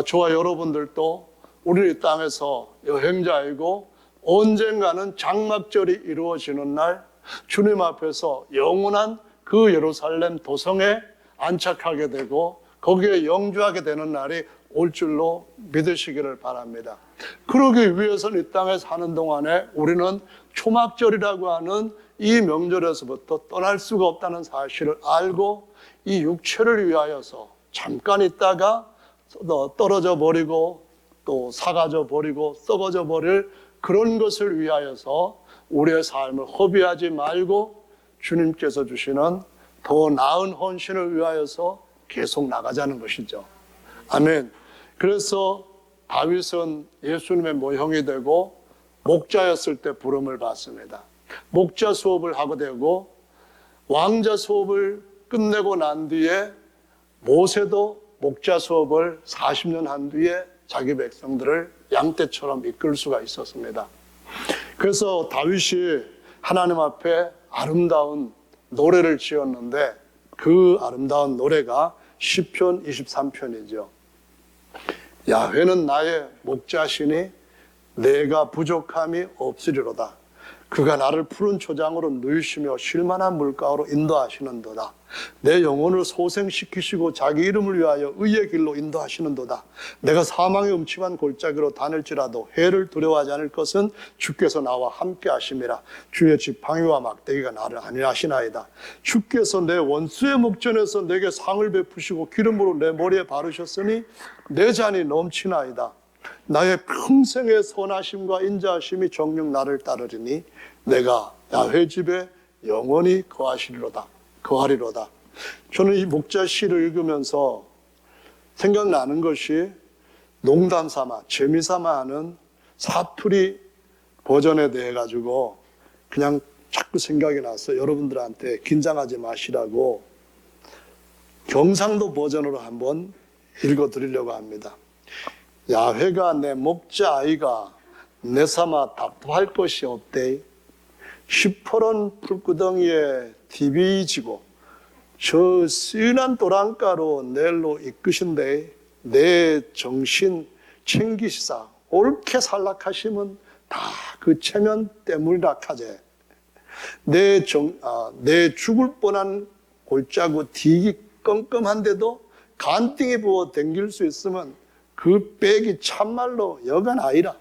S1: 저와 여러분들도 우리 이 땅에서 여행자이고 언젠가는 장막절이 이루어지는 날 주님 앞에서 영원한 그 예루살렘 도성에 안착하게 되고 거기에 영주하게 되는 날이 올 줄로 믿으시기를 바랍니다. 그러기 위해서는 이 땅에 사는 동안에 우리는 초막절이라고 하는 이 명절에서부터 떠날 수가 없다는 사실을 알고 이 육체를 위하여서 잠깐 있다가 떨어져 버리고 또 사가져 버리고 썩어져 버릴 그런 것을 위하여서 우리의 삶을 허비하지 말고 주님께서 주시는 더 나은 헌신을 위하여서 계속 나가자는 것이죠. 아멘. 그래서 다윗은 예수님의 모형이 되고 목자였을 때 부름을 받습니다. 목자 수업을 하게 되고 왕자 수업을 끝내고 난 뒤에 모세도 목자 수업을 40년 한 뒤에 자기 백성들을 양떼처럼 이끌 수가 있었습니다. 그래서 다윗이 하나님 앞에 아름다운 노래를 지었는데 그 아름다운 노래가 시편 23편이죠. 야훼는 나의 목자시니 내가 부족함이 없으리로다. 그가 나를 푸른 초장으로 누이시며 쉴만한 물가로 인도하시는도다. 내 영혼을 소생시키시고 자기 이름을 위하여 의의 길로 인도하시는도다. 내가 사망의 음침한 골짜기로 다닐지라도 해를 두려워하지 않을 것은 주께서 나와 함께 하심이라. 주의 지팡이와 막대기가 나를 안위하시나이다. 주께서 내 원수의 목전에서 내게 상을 베푸시고 기름으로 내 머리에 바르셨으니 내 잔이 넘치나이다. 나의 평생의 선하심과 인자하심이 정녕 나를 따르리니 내가 야훼 집에 영원히 거하리로다. 저는 이 목자 시를 읽으면서 생각나는 것이 농담 삼아 재미 삼아 하는 사투리 버전에 대해 가지고 그냥 자꾸 생각이 나서 여러분들한테 긴장하지 마시라고 경상도 버전으로 한번 읽어드리려고 합니다. 야훼가 내 목자 아이가 내 삼아 답답할 것이 없대. 시퍼런 풀구덩이에 디비 지고 저 쓰난 도랑가로 내일로 이끄신데 내 정신 챙기시사 옳게 살락하시면 다 그 체면 때문이라 하제. 내 죽을 뻔한 골짜구 디기 껌껌한데도 간띵에 부어 댕길 수 있으면 그 백이 참말로 여간 아니라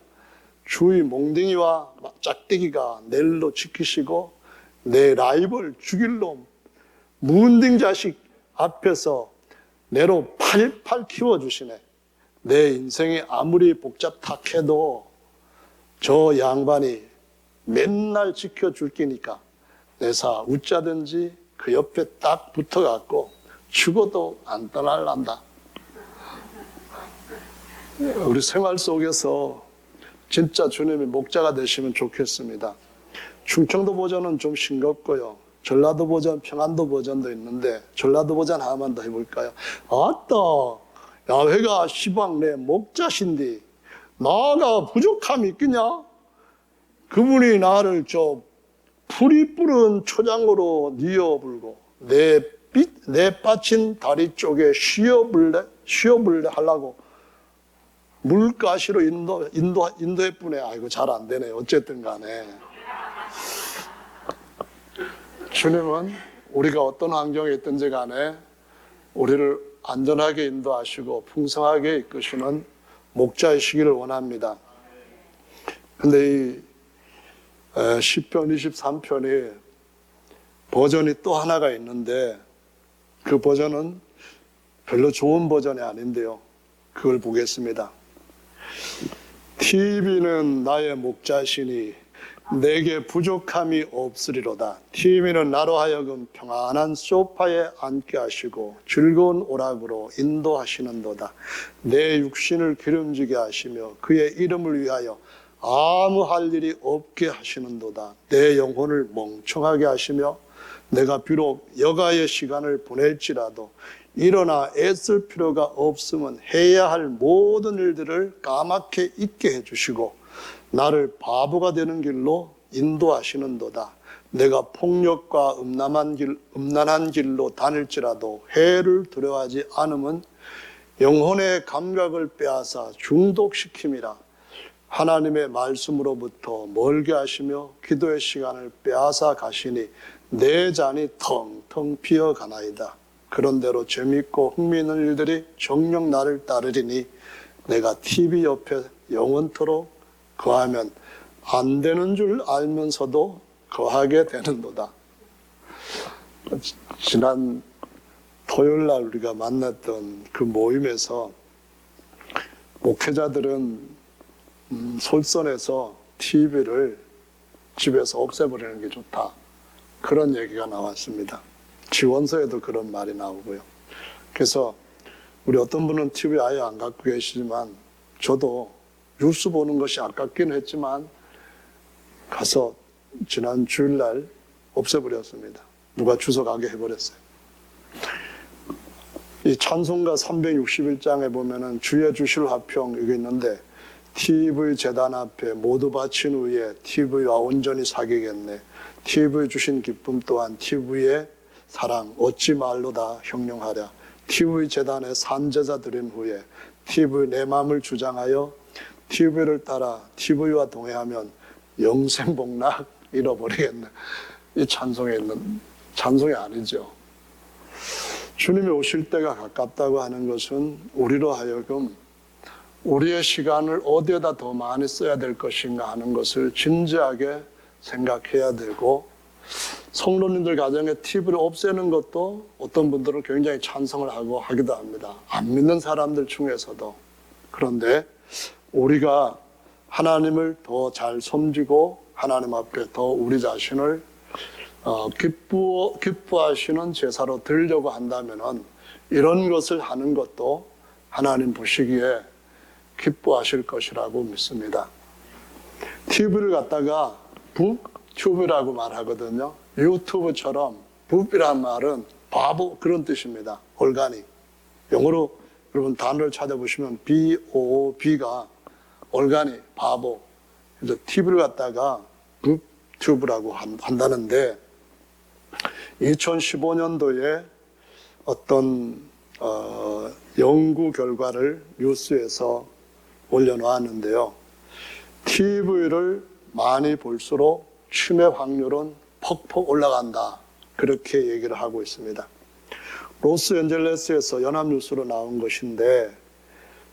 S1: 주의 몽둥이와 짝대기가 내일로 지키시고 내 라이벌 죽일 놈 문딩 자식 앞에서 내로 팔팔 키워주시네. 내 인생이 아무리 복잡탁해도 저 양반이 맨날 지켜줄 끼니까 내사 웃자든지 그 옆에 딱 붙어갖고 죽어도 안 떠날란다. 우리 생활 속에서 진짜 주님이 목자가 되시면 좋겠습니다. 충청도 버전은 좀 싱겁고요. 전라도 버전, 평안도 버전도 있는데 전라도 버전 하나만 더 해볼까요? 아따, 야훼가 시방 내 목자신디 나가 부족함이 있겠냐? 그분이 나를 저 풀이 뿌른 초장으로 뉘어불고 내 빠진 다리 쪽에 쉬어불래 하려고 물가시로 인도했뿐에 아이고 잘 안 되네. 어쨌든 간에 주님은 우리가 어떤 환경에 있든지 간에 우리를 안전하게 인도하시고 풍성하게 이끄시는 목자이시기를 원합니다. 근데 이 시편 23편이 버전이 또 하나가 있는데 그 버전은 별로 좋은 버전이 아닌데요. 그걸 보겠습니다. TV는 나의 목자시니 내게 부족함이 없으리로다. TV는 나로 하여금 평안한 소파에 앉게 하시고 즐거운 오락으로 인도하시는도다. 내 육신을 기름지게 하시며 그의 이름을 위하여 아무 할 일이 없게 하시는도다. 내 영혼을 멍청하게 하시며 내가 비록 여가의 시간을 보낼지라도 일어나 애쓸 필요가 없으면 해야 할 모든 일들을 까맣게 잊게 해주시고 나를 바보가 되는 길로 인도하시는도다. 내가 폭력과 음란한 길로 다닐지라도 해를 두려워하지 않으면 영혼의 감각을 빼앗아 중독시킴이라. 하나님의 말씀으로부터 멀게 하시며 기도의 시간을 빼앗아 가시니 내 잔이 텅텅 비어가나이다. 그런대로 재미있고 흥미있는 일들이 정녕 나를 따르리니 내가 TV 옆에 영원토록 거하면 안 되는 줄 알면서도 거하게 되는도다. 지난 토요일 날 우리가 만났던 그 모임에서 목회자들은 솔선해서 TV를 집에서 없애버리는 게 좋다. 그런 얘기가 나왔습니다. 지원서에도 그런 말이 나오고요. 그래서 우리 어떤 분은 TV 아예 안 갖고 계시지만 저도 뉴스 보는 것이 아깝긴 했지만 가서 지난 주일날 없애버렸습니다. 누가 주워가게 해버렸어요. 이 찬송가 361장에 보면은 주의 주실 화평 이게 있는데 TV 재단 앞에 모두 바친 후에 TV와 온전히 사귀겠네. TV 주신 기쁨 또한 TV의 사랑 어찌 말로 다 형용하랴. TV 재단에 산제자 드린 후에 TV 내 마음을 주장하여 TV를 따라 TV와 동행하면 영생복락 잃어버리겠네. 이 찬송에 있는 찬송이 아니죠. 주님이 오실 때가 가깝다고 하는 것은 우리로 하여금 우리의 시간을 어디에다 더 많이 써야 될 것인가 하는 것을 진지하게 생각해야 되고, 성도님들 가정에 TV를 없애는 것도 어떤 분들은 굉장히 찬성을 하고 하기도 합니다. 안 믿는 사람들 중에서도. 그런데 우리가 하나님을 더 잘 섬기고 하나님 앞에 더 우리 자신을 기뻐하시는 제사로 드리려고 한다면 이런 것을 하는 것도 하나님 보시기에 기뻐하실 것이라고 믿습니다. TV를 갖다가 북튜브라고 말하거든요. 유튜브처럼 북이란 말은 바보 그런 뜻입니다. 올가닉. 영어로 여러분 단어를 찾아보시면 BOOB가 올가닉, 바보. 그래서 TV를 갖다가 북튜브라고 한다는데 2015년도에 어떤 연구 결과를 뉴스에서 올려놓았는데요. TV를 많이 볼수록 치매 확률은 퍽퍽 올라간다. 그렇게 얘기를 하고 있습니다. 로스앤젤레스에서 연합뉴스로 나온 것인데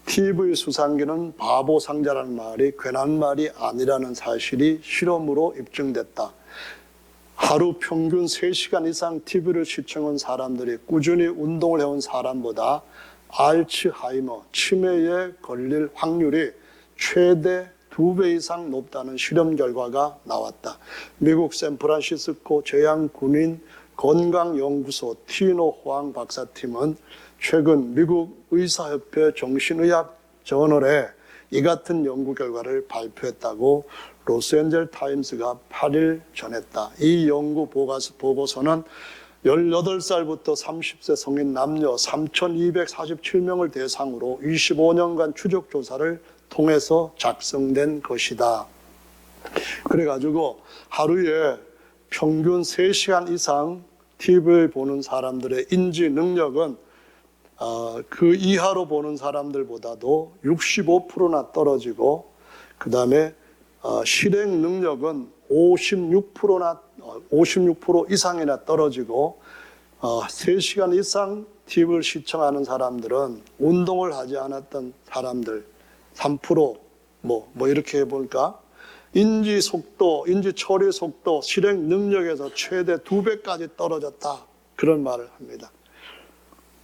S1: TV 수상기는 바보 상자라는 말이 괜한 말이 아니라는 사실이 실험으로 입증됐다. 하루 평균 3시간 이상 TV를 시청한 사람들이 꾸준히 운동을 해온 사람보다 알츠하이머, 치매에 걸릴 확률이 최대 2배 이상 높다는 실험 결과가 나왔다. 미국 샌프란시스코 제양군인 건강연구소 티노 호앙 박사팀은 최근 미국 의사협회 정신의학 저널에 이 같은 연구 결과를 발표했다고 로스앤젤 타임스가 8일 전했다. 이 연구 보고서는 18살부터 30세 성인 남녀 3,247명을 대상으로 25년간 추적 조사를 통해서 작성된 것이다. 그래가지고 하루에 평균 3시간 이상 TV를 보는 사람들의 인지 능력은 그 이하로 보는 사람들보다도 65%나 떨어지고, 그 다음에 실행 능력은 56% 이상이나 떨어지고, 3시간 이상 TV를 시청하는 사람들은 운동을 하지 않았던 사람들 3% 뭐 이렇게 해볼까? 인지 속도, 인지 처리 속도, 실행 능력에서 최대 2배까지 떨어졌다. 그런 말을 합니다.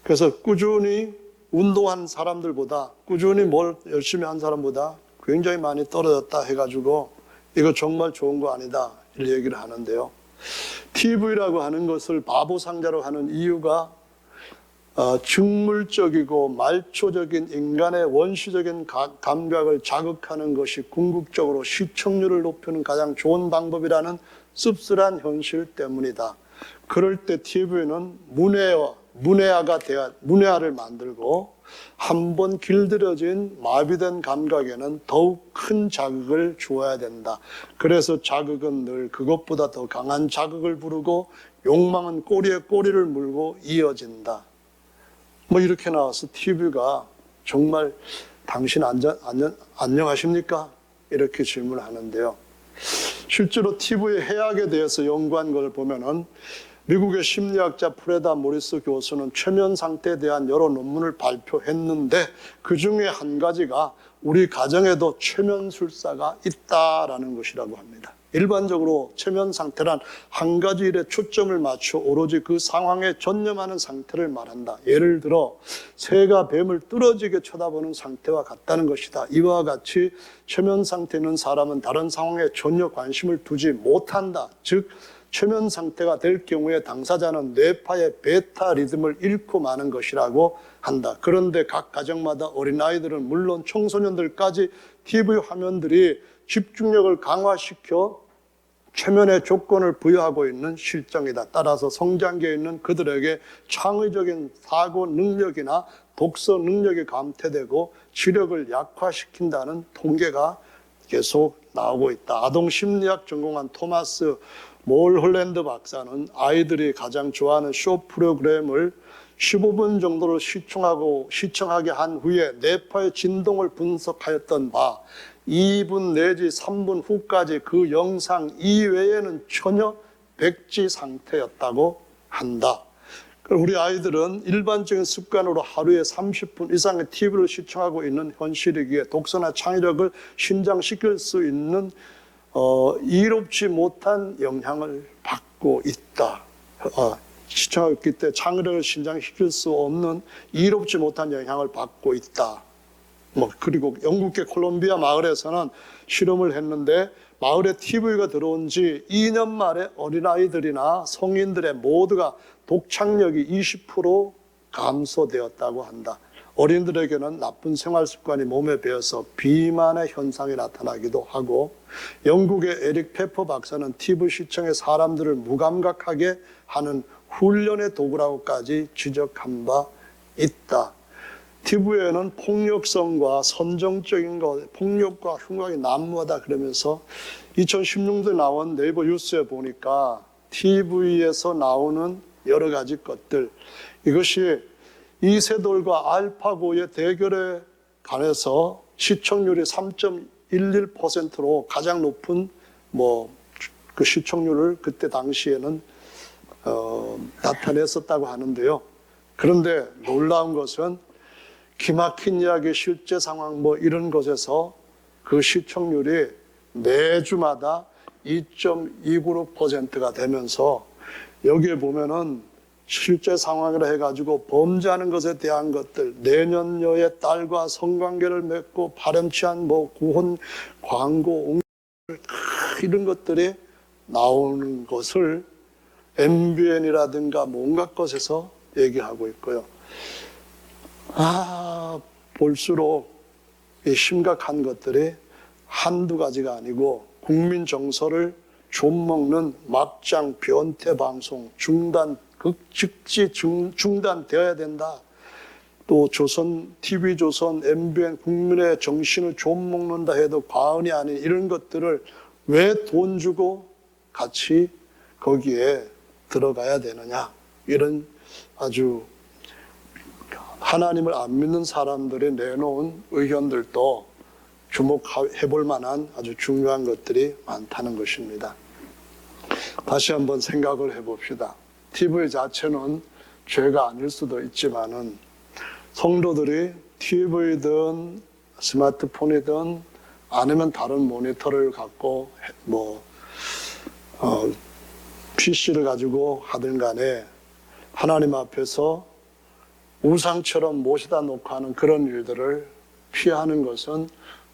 S1: 그래서 꾸준히 운동한 사람들보다, 꾸준히 뭘 열심히 한 사람보다 굉장히 많이 떨어졌다 해가지고 이거 정말 좋은 거 아니다 이런 얘기를 하는데요. TV라고 하는 것을 바보 상자로 하는 이유가 직물적이고 말초적인 인간의 원시적인 감각을 자극하는 것이 궁극적으로 시청률을 높이는 가장 좋은 방법이라는 씁쓸한 현실 때문이다. 그럴 때 TV는 문해아를 만들고 한번 길들여진 마비된 감각에는 더욱 큰 자극을 주어야 된다. 그래서 자극은 늘 그것보다 더 강한 자극을 부르고 욕망은 꼬리에 꼬리를 물고 이어진다. 뭐 이렇게 나와서 TV가 정말 당신 안녕하십니까? 이렇게 질문하는데요. 실제로 TV의 해악에 대해서 연구한 걸 보면은 미국의 심리학자 프레다 모리스 교수는 최면 상태에 대한 여러 논문을 발표했는데 그 중에 한 가지가 우리 가정에도 최면술사가 있다라는 것이라고 합니다. 일반적으로 최면 상태란 한 가지 일에 초점을 맞춰 오로지 그 상황에 전념하는 상태를 말한다. 예를 들어 새가 뱀을 뚫어지게 쳐다보는 상태와 같다는 것이다. 이와 같이 최면 상태에 있는 사람은 다른 상황에 전혀 관심을 두지 못한다. 즉 최면 상태가 될 경우에 당사자는 뇌파의 베타 리듬을 잃고 마는 것이라고 한다. 그런데 각 가정마다 어린아이들은 물론 청소년들까지 TV 화면들이 집중력을 강화시켜 최면의 조건을 부여하고 있는 실정이다. 따라서 성장기에 있는 그들에게 창의적인 사고 능력이나 독서 능력이 감퇴되고 지력을 약화시킨다는 통계가 계속 나오고 있다. 아동 심리학 전공한 토마스 몰홀랜드 박사는 아이들이 가장 좋아하는 쇼 프로그램을 15분 정도로 시청하게 한 후에 뇌파의 진동을 분석하였던 바 2분 내지 3분 후까지 그 영상 이외에는 전혀 백지 상태였다고 한다. 우리 아이들은 일반적인 습관으로 하루에 30분 이상의 TV를 시청하고 있는 현실이기에 독서나 창의력을 신장시킬 수 있는 이롭지 못한 영향을 받고 있다. 시청하고 있기 때문에 창의력을 신장시킬 수 없는 이롭지 못한 영향을 받고 있다. 그리고 영국계 콜롬비아 마을에서는 실험을 했는데 마을에 TV가 들어온 지 2년 만에 어린아이들이나 성인들의 모두가 독창력이 20% 감소되었다고 한다. 어린들에게는 나쁜 생활 습관이 몸에 배어서 비만의 현상이 나타나기도 하고, 영국의 에릭 페퍼 박사는 TV 시청에 사람들을 무감각하게 하는 훈련의 도구라고까지 지적한 바 있다. TV에는 폭력성과 선정적인 것, 폭력과 흉악이 난무하다 그러면서 2016년도에 나온 네이버 뉴스에 보니까 TV에서 나오는 여러 가지 것들, 이것이 이세돌과 알파고의 대결에 관해서 시청률이 3.11%로 가장 높은 그 시청률을 그때 당시에는 나타냈었다고 하는데요. 그런데 놀라운 것은 기막힌 이야기, 실제 상황 이런 것에서 그 시청률이 매주마다 2.29%가 되면서 여기에 보면은 실제 상황이라 해가지고 범죄하는 것에 대한 것들, 내년녀의 딸과 성관계를 맺고 파렴치한 구혼 광고 이런 것들이 나오는 것을 MBN이라든가 온갖 것에서 얘기하고 있고요. 볼수록 이 심각한 것들이 한두 가지가 아니고 국민 정서를 좀먹는 막장 변태 방송 즉시 중단되어야 된다. 또 TV조선, MBN 국민의 정신을 좀먹는다 해도 과언이 아닌 이런 것들을 왜 돈 주고 같이 거기에 들어가야 되느냐. 이런 아주 하나님을 안 믿는 사람들이 내놓은 의견들도 주목해 볼 만한 아주 중요한 것들이 많다는 것입니다. 다시 한번 생각을 해봅시다. TV 자체는 죄가 아닐 수도 있지만은 성도들이 TV든 스마트폰이든 아니면 다른 모니터를 갖고 PC를 가지고 하든 간에 하나님 앞에서 우상처럼 모시다 놓고 하는 그런 일들을 피하는 것은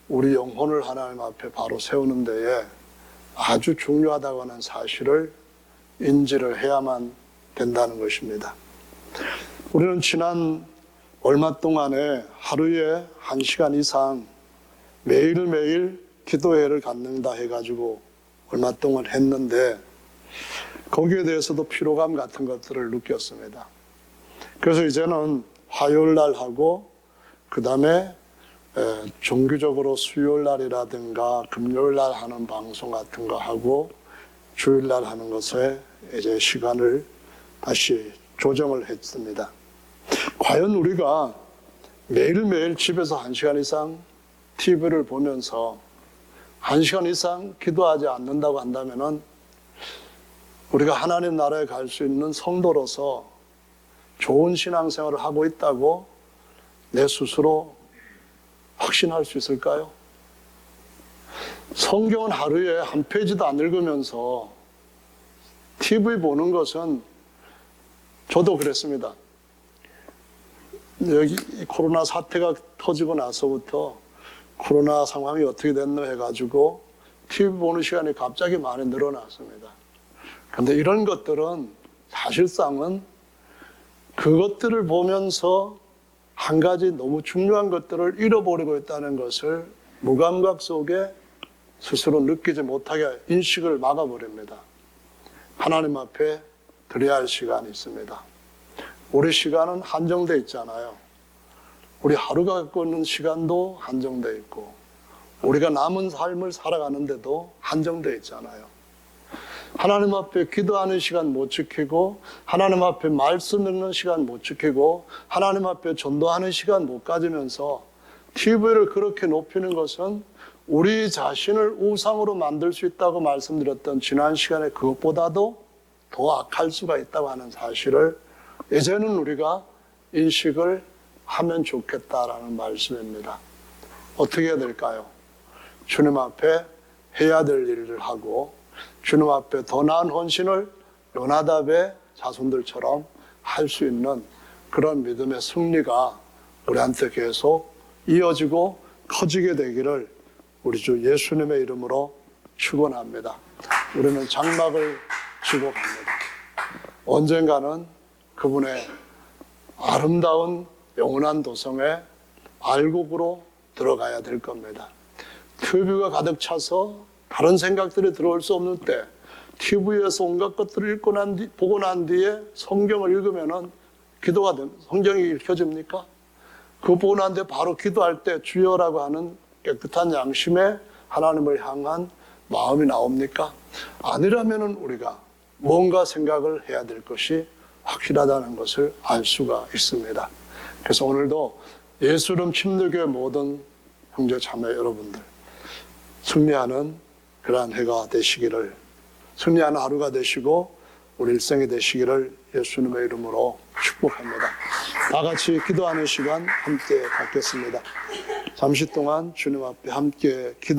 S1: 우리 영혼을 하나님 앞에 바로 세우는 데에 아주 중요하다고 하는 사실을 인지를 해야만 된다는 것입니다. 우리는 지난 얼마 동안에 하루에 1시간 이상 매일매일 기도회를 갖는다 해가지고 얼마 동안 했는데 거기에 대해서도 피로감 같은 것들을 느꼈습니다. 그래서 이제는 화요일날 하고 그 다음에 정규적으로 수요일날이라든가 금요일날 하는 방송 같은 거 하고 주일날 하는 것에 이제 시간을 다시 조정을 했습니다. 과연 우리가 매일매일 집에서 1시간 이상 TV를 보면서 1시간 이상 기도하지 않는다고 한다면은 우리가 하나님 나라에 갈 수 있는 성도로서 좋은 신앙생활을 하고 있다고 내 스스로 확신할 수 있을까요? 성경은 하루에 한 페이지도 안 읽으면서 TV 보는 것은 저도 그랬습니다. 여기 코로나 사태가 터지고 나서부터 코로나 상황이 어떻게 됐나 해가지고 TV 보는 시간이 갑자기 많이 늘어났습니다. 그런데 이런 것들은 사실상은 그것들을 보면서 한 가지 너무 중요한 것들을 잃어버리고 있다는 것을 무감각 속에 스스로 느끼지 못하게 인식을 막아버립니다. 하나님 앞에 드려야 할 시간이 있습니다. 우리 시간은 한정되어 있잖아요. 우리 하루가 갖고 있는 시간도 한정되어 있고 우리가 남은 삶을 살아가는데도 한정되어 있잖아요. 하나님 앞에 기도하는 시간 못 지키고 하나님 앞에 말씀 읽는 시간 못 지키고 하나님 앞에 전도하는 시간 못 가지면서 TV를 그렇게 높이는 것은 우리 자신을 우상으로 만들 수 있다고 말씀드렸던 지난 시간에 그것보다도 더 악할 수가 있다고 하는 사실을 이제는 우리가 인식을 하면 좋겠다라는 말씀입니다. 어떻게 해야 될까요? 주님 앞에 해야 될 일을 하고 주님 앞에 더 나은 헌신을 요나답의 자손들처럼 할 수 있는 그런 믿음의 승리가 우리한테 계속 이어지고 커지게 되기를 우리 주 예수님의 이름으로 축원합니다. 우리는 장막을 지고 갑니다. 언젠가는 그분의 아름다운 영원한 도성에 알곡으로 들어가야 될 겁니다. TV가 가득 차서 다른 생각들이 들어올 수 없는 때 TV에서 온갖 것들을 보고 난 뒤에 성경을 읽으면은 성경이 읽혀집니까? 그거 보고 난 뒤에 바로 기도할 때 주여라고 하는 깨끗한 양심에 하나님을 향한 마음이 나옵니까? 아니라면은 우리가 뭔가 생각을 해야 될 것이 확실하다는 것을 알 수가 있습니다. 그래서 오늘도 예수름 침례교회 모든 형제 자매 여러분들 승리하는 그러한 해가 되시기를, 승리하는 하루가 되시고 우리 일생이 되시기를 예수님의 이름으로 축복합니다. 다 같이 기도하는 시간 함께 갖겠습니다. 잠시 동안 주님 앞에 함께 기도